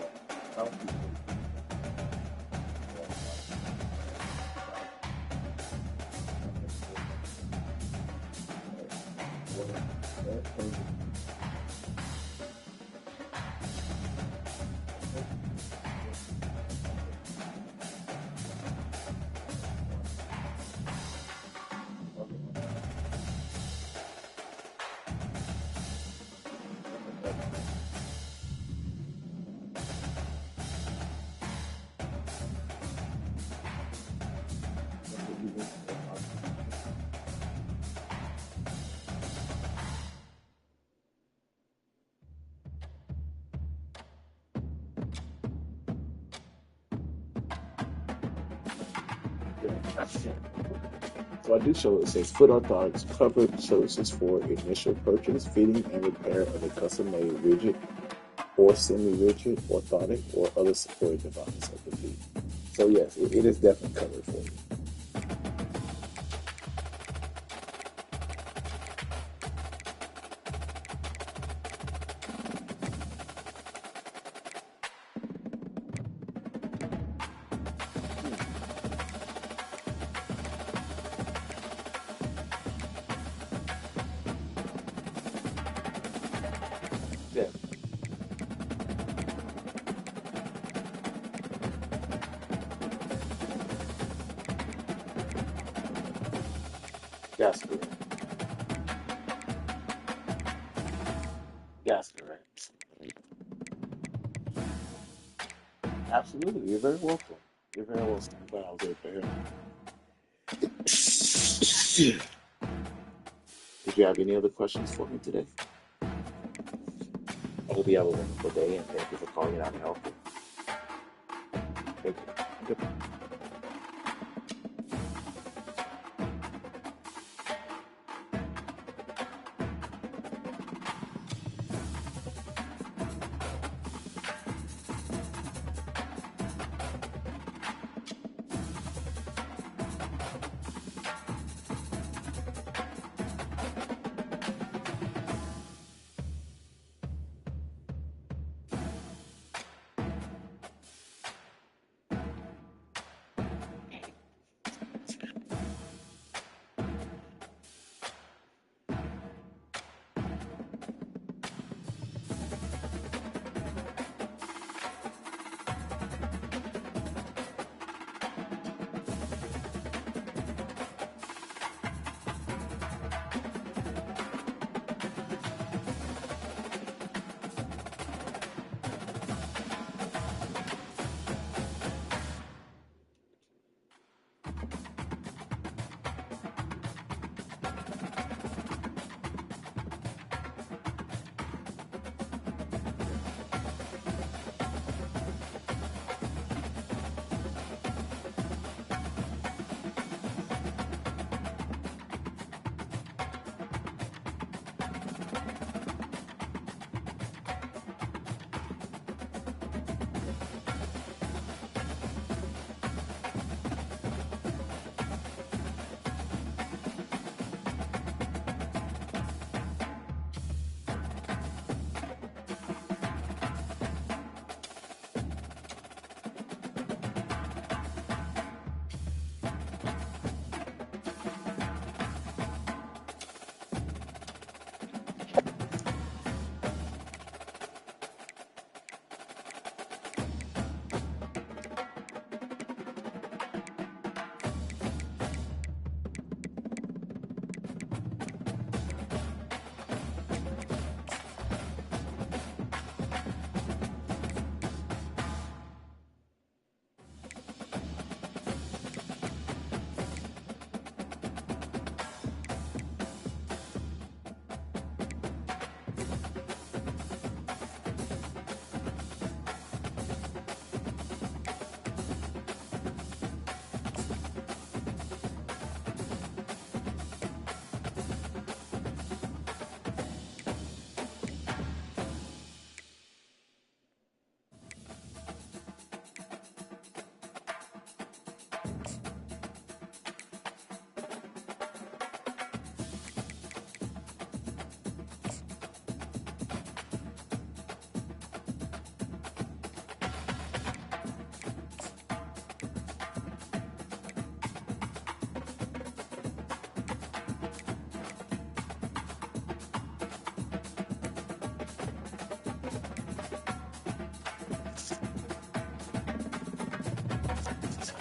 That would be pretty cool. So I do show it says Foot Orthotics covered services for initial purchase, fitting, and repair of a custom-made rigid or semi-rigid orthotic or other supported device of the feet. So yes, it is definitely covered for you. Yeah. That's correct. That's correct. Absolutely. You're very welcome. You're very welcome. I'm glad I was able to help. Did you have any other questions for me today? I hope you have a wonderful day, and thank you for calling out and helping. Thank you. Goodbye.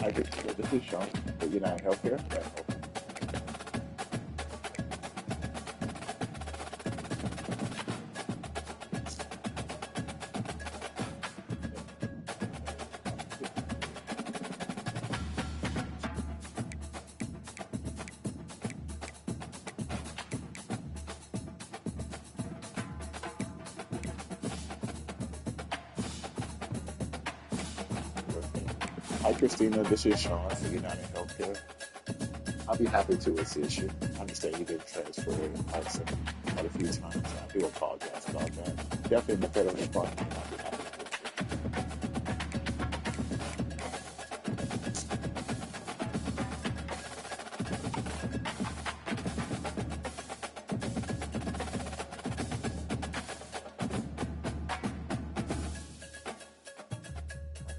I could, this is Sean for United Healthcare. Hi, Christina. This is Sean for United Healthcare. I'll be happy to assist you. I understand you did transfer quite a few times. I do apologize about that. Definitely in the federal department. I'll be happy to assist you.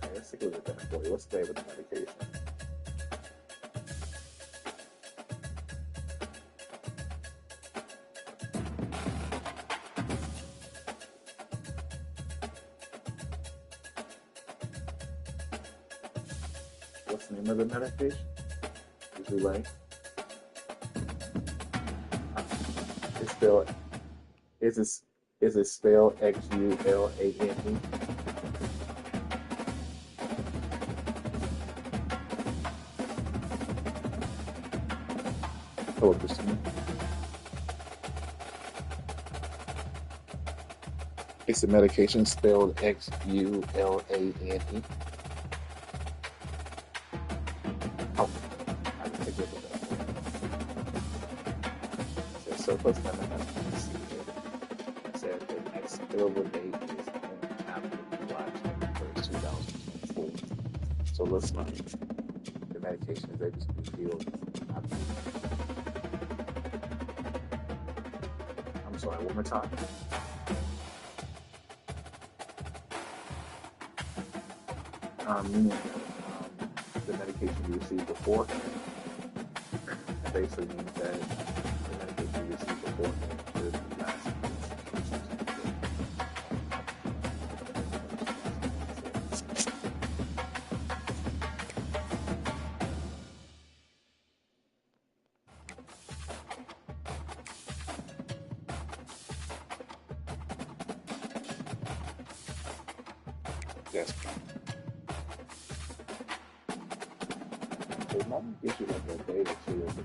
Okay, let's take a look at that for you. What's the name of the medication? What's the name of the medication? Xulane. It's spelled. Is it spelled Xulane? Hello, Christina. Is the medication spelled Xulane? Oh, I can take a look at that. It says surplus limit. It says the next available date is after July 21st, 2024. So let's not. The medication is able to be filled after. I'm sorry, one more time. Meaning the medication you received before, it basically means that the medication you received before is the last. Yes. It might get you like a day or two of the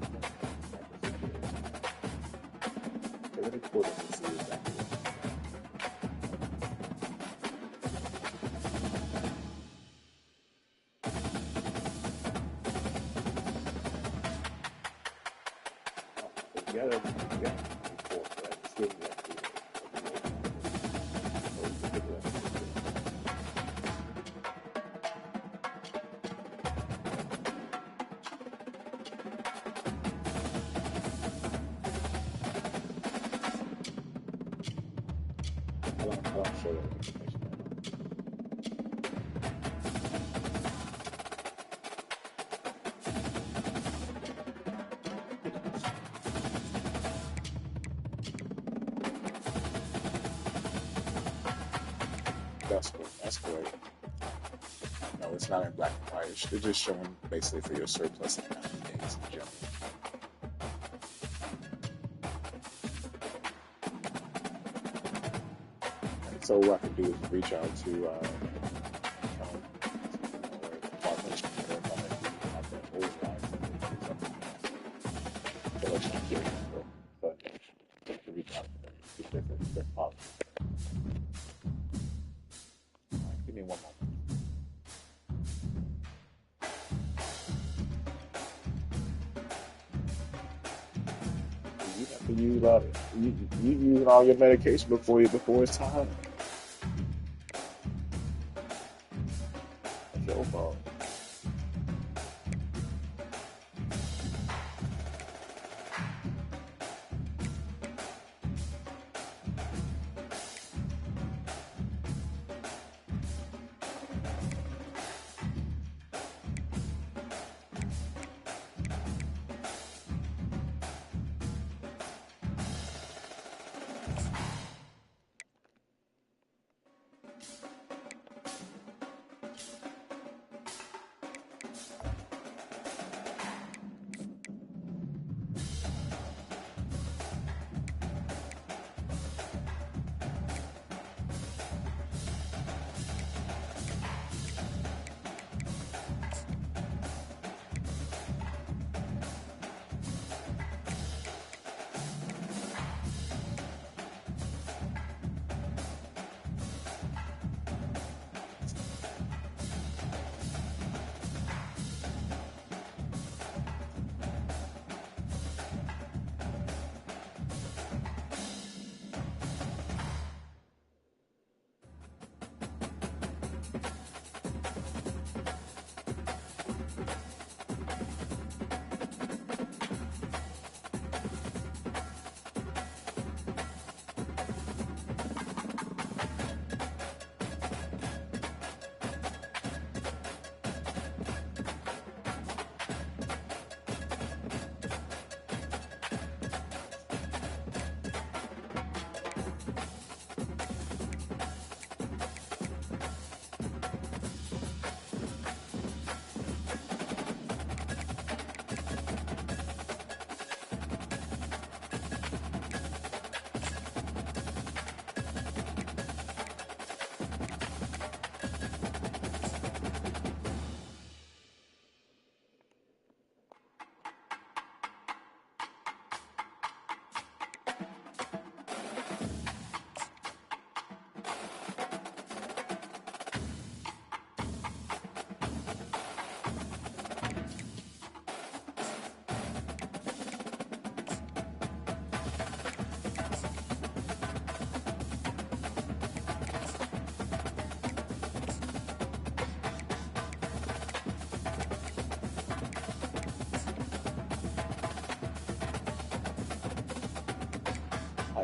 They're really cool to see exactly what together before, but it's still like I'll show you the information. That's correct. No, it's not in black and white. It's just showing basically for your surplus and days in general. And so what I can do is reach out to give me one moment. You have to use you using all your medication before it's time. That's your fault.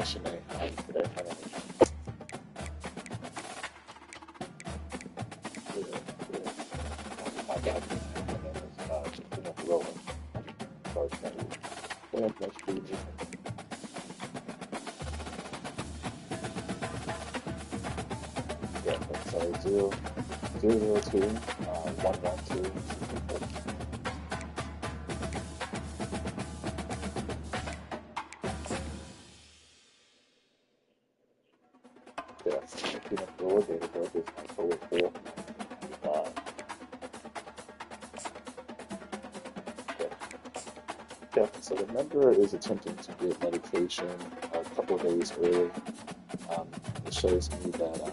Shanae. How are you today? My God. Rolling. Yeah, sorry, 002, 112. Yeah, peanut door, date of birth is October 4th. Yeah, so the member is attempting to get medication a couple of days early. It shows me that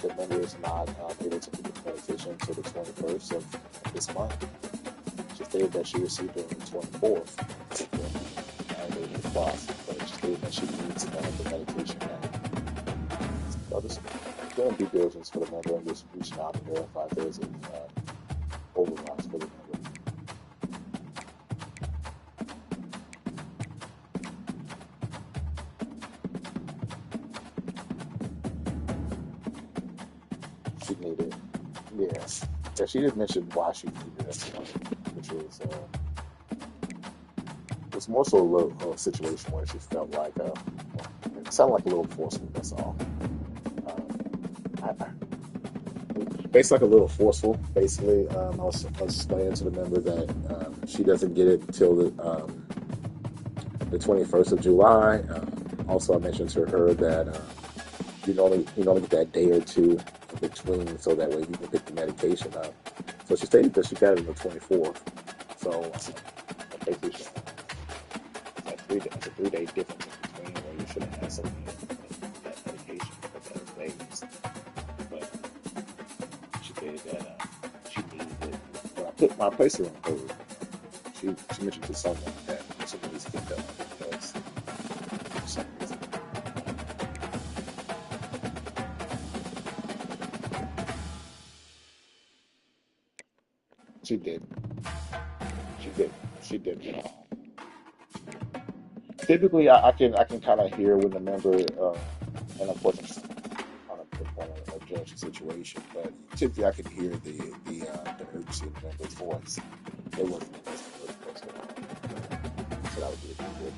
the member is not able to get the medication until the 21st of this month. She stated that she received it on the 24th, and they were lost, but she stated that she needs the medication now. So I'm just doing due diligence for the member and just reaching out to verify if there's an override for the member. She needed, yeah. She did mention why she needed it, which was it's more so a little situation where she felt like it sounded like a little forceful. That's all. Based like a little forceful. Basically, I was explaining to the member that she doesn't get it until the 21st of July. Also, I mentioned to her that you normally get that day or two between, so that way you can pick the medication up. So she stated that she got it on the 24th. So basically, it's like 3-day difference in between where you should have had some that medication for those days. But she stated that she needed it. When I placed her on hold, she mentioned to someone that something needs to get done because for some reason. She did. Typically, I can kind of hear when the member, and of course, I'm on a judge situation, but typically I can hear the urgency of the member's voice. It wasn't what's going on. So that would be a good.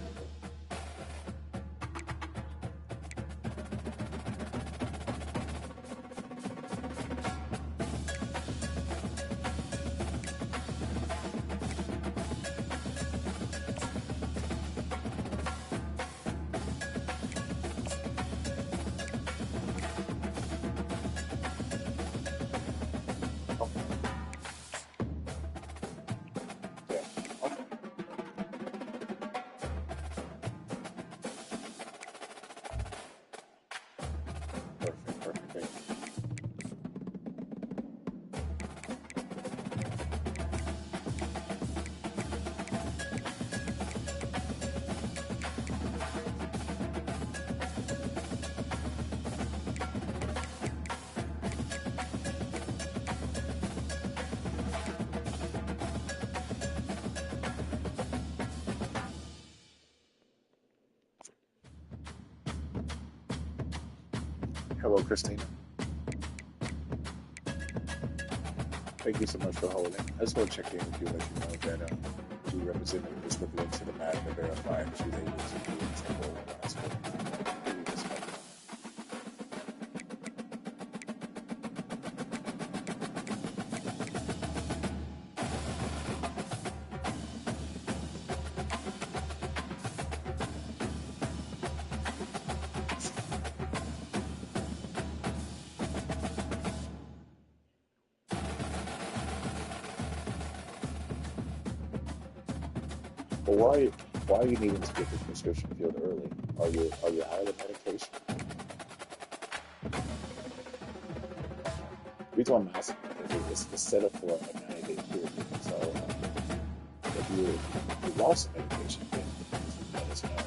Hello, Christina. Thank you so much for holding. I just want to check in with you, let you know that the representative is looking into the matter to verify if she's able to do it temporarily last week. Well, why are you needing to get the prescription filled early? Are you out of the medication? The reason why I'm asking is it's set up for a 90-day period. So if you lost the medication, then let us know. But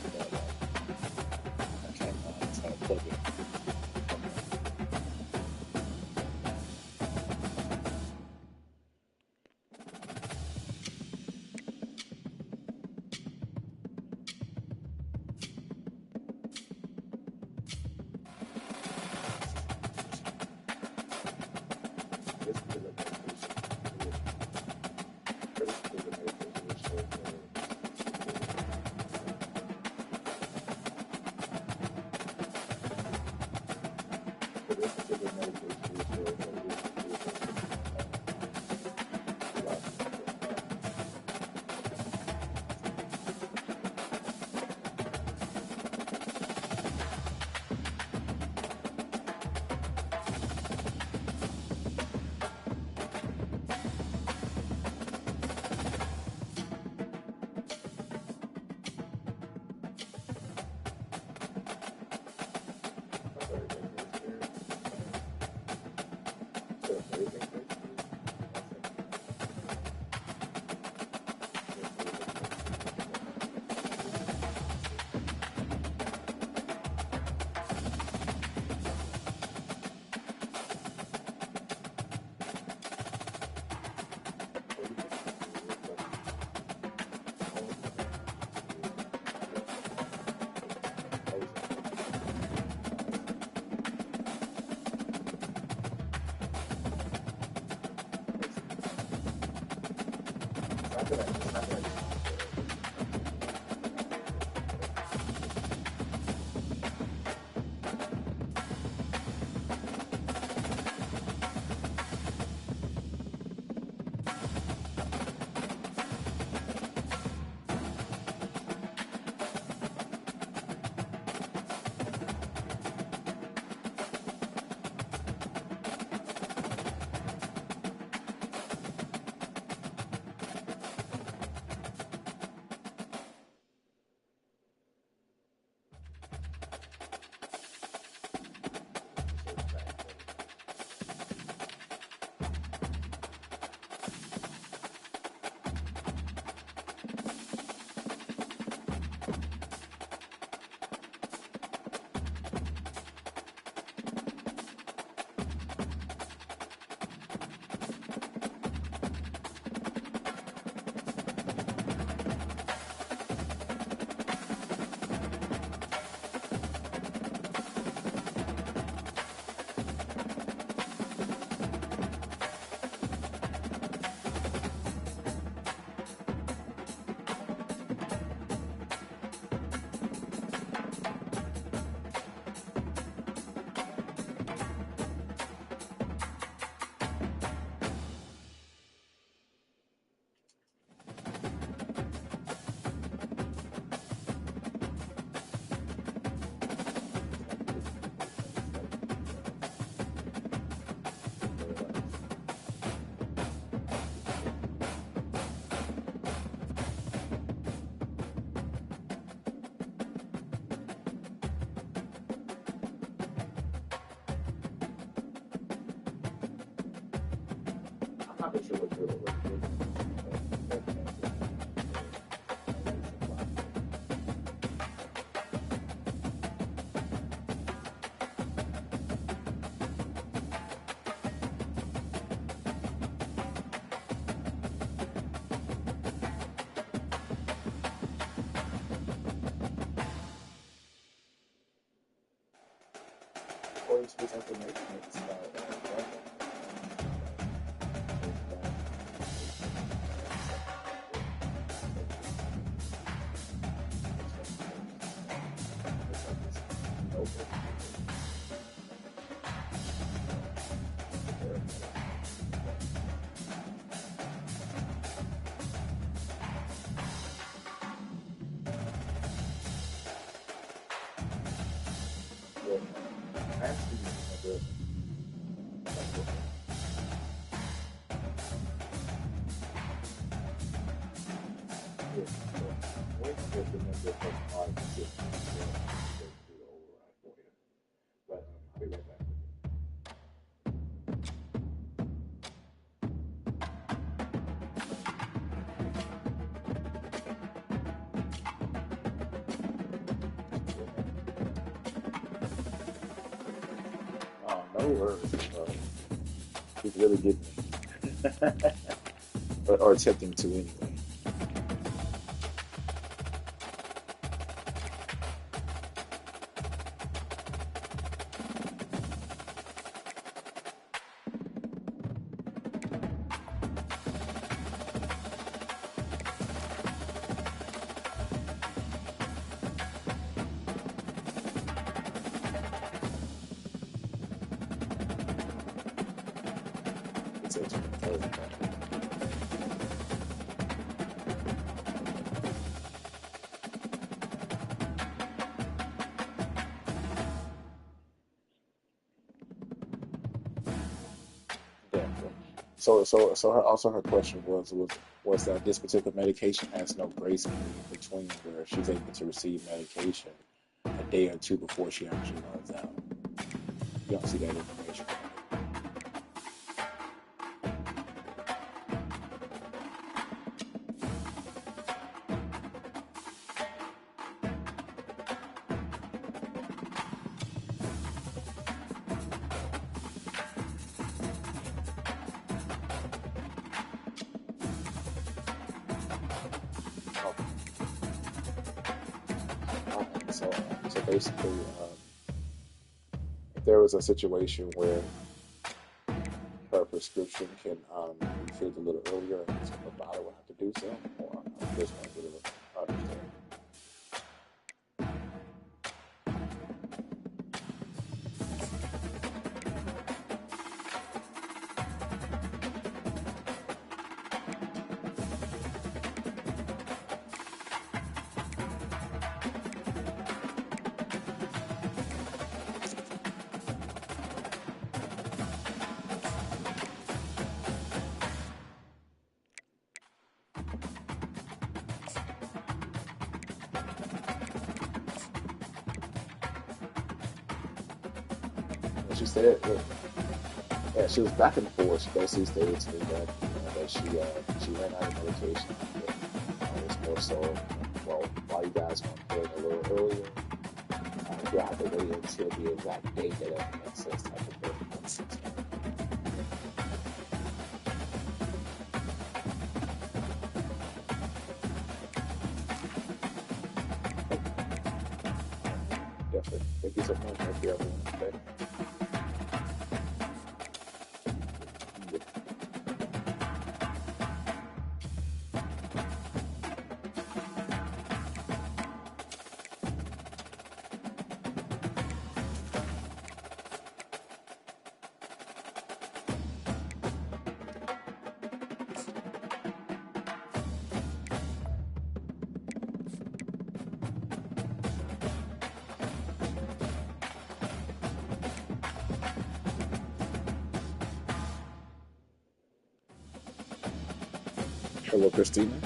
I can't try to plug it. No worries. He's really getting me. or attempting to anyway. said to me. So her question was that this particular medication has no grace period between where she's able to receive medication a day or two before she actually runs out. You don't see that information. So basically, if there was a situation where her prescription can be filled a little earlier, and the provider will have to do so, or I'm just going to get a understanding. She said that she was back and forth. She basically stated to me that that she ran out of medication. It was more so, well, why you guys want to put it a little earlier? You have to wait until the exact date that it makes sense type of thing. Definitely. Thank you so much. Thank you, everyone. Today. Hello, Christina.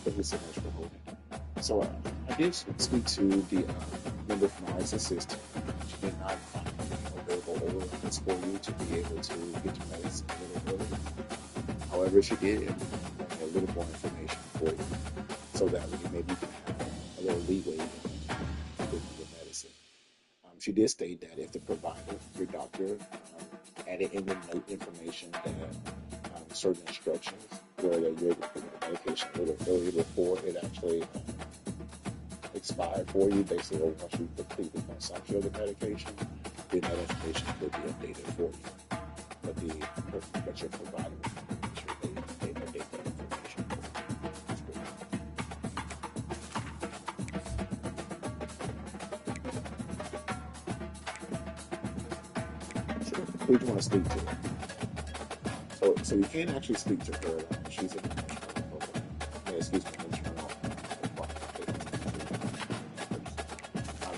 Thank you so much for holding. So I did speak to the member from ICE system. She did not find available orders for you to be able to get your medicine a little earlier. However, she did bring a little more information for you so that maybe you can have a little leeway in getting your medicine. She did state that if the provider, your doctor, added in the note information that certain instructions where you're able to put the medication a little earlier before it actually expired for you, basically, or once you complete the consumption of the medication, then that information will be updated for you. But your provider will make sure they update that information for you. Who do you want to speak to? So you can't actually speak to her. She's in the excuse me,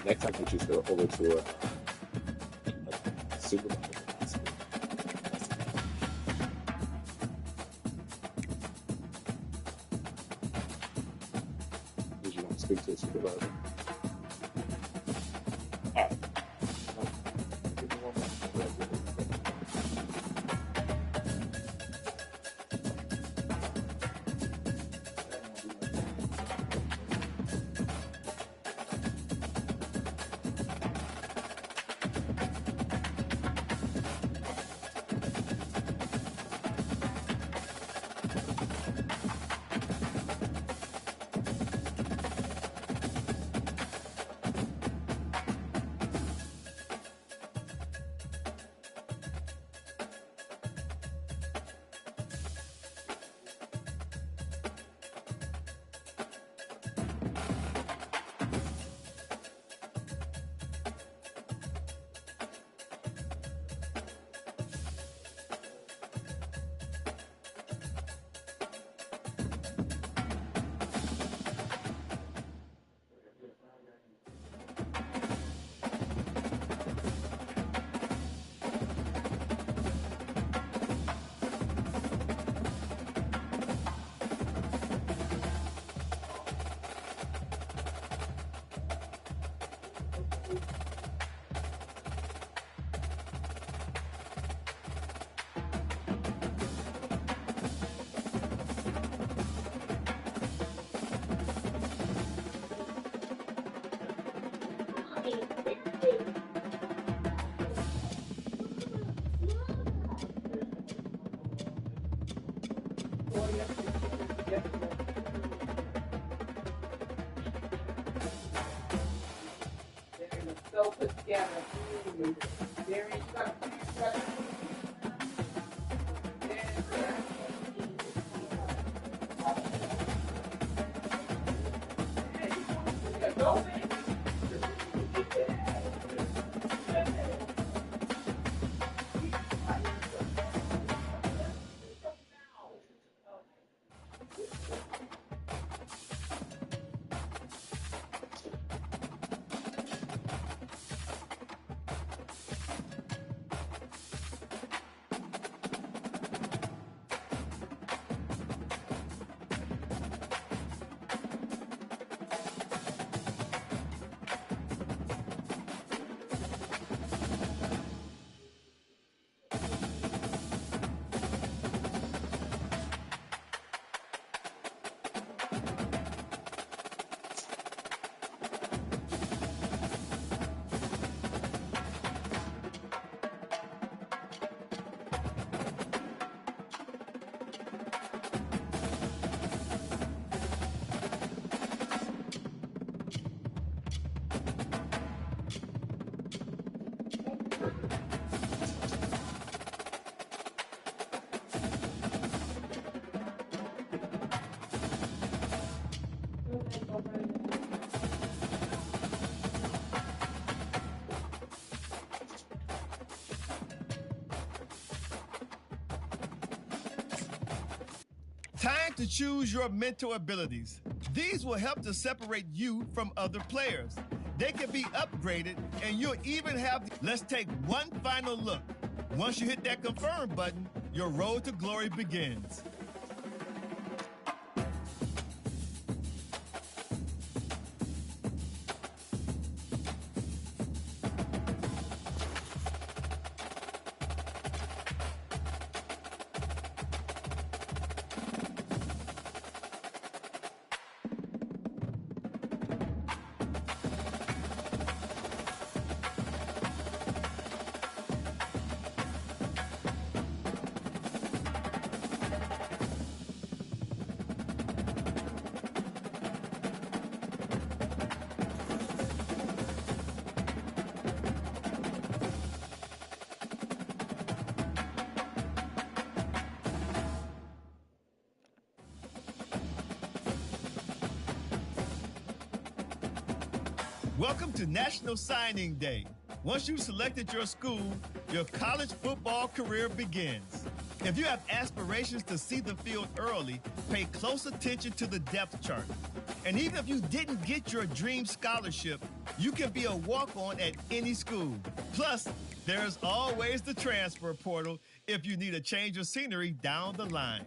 next time you just go over to a supervisor. Did you want to speak to a supervisor? All right. Time to choose your mental abilities. These will help to separate you from other players. They can be upgraded, and you'll even have... Let's take one final look. Once you hit that confirm button, your road to glory begins. Welcome to National Signing Day. Once you've selected your school, your college football career begins. If you have aspirations to see the field early, pay close attention to the depth chart. And even if you didn't get your dream scholarship, you can be a walk-on at any school. Plus, there's always the transfer portal if you need a change of scenery down the line.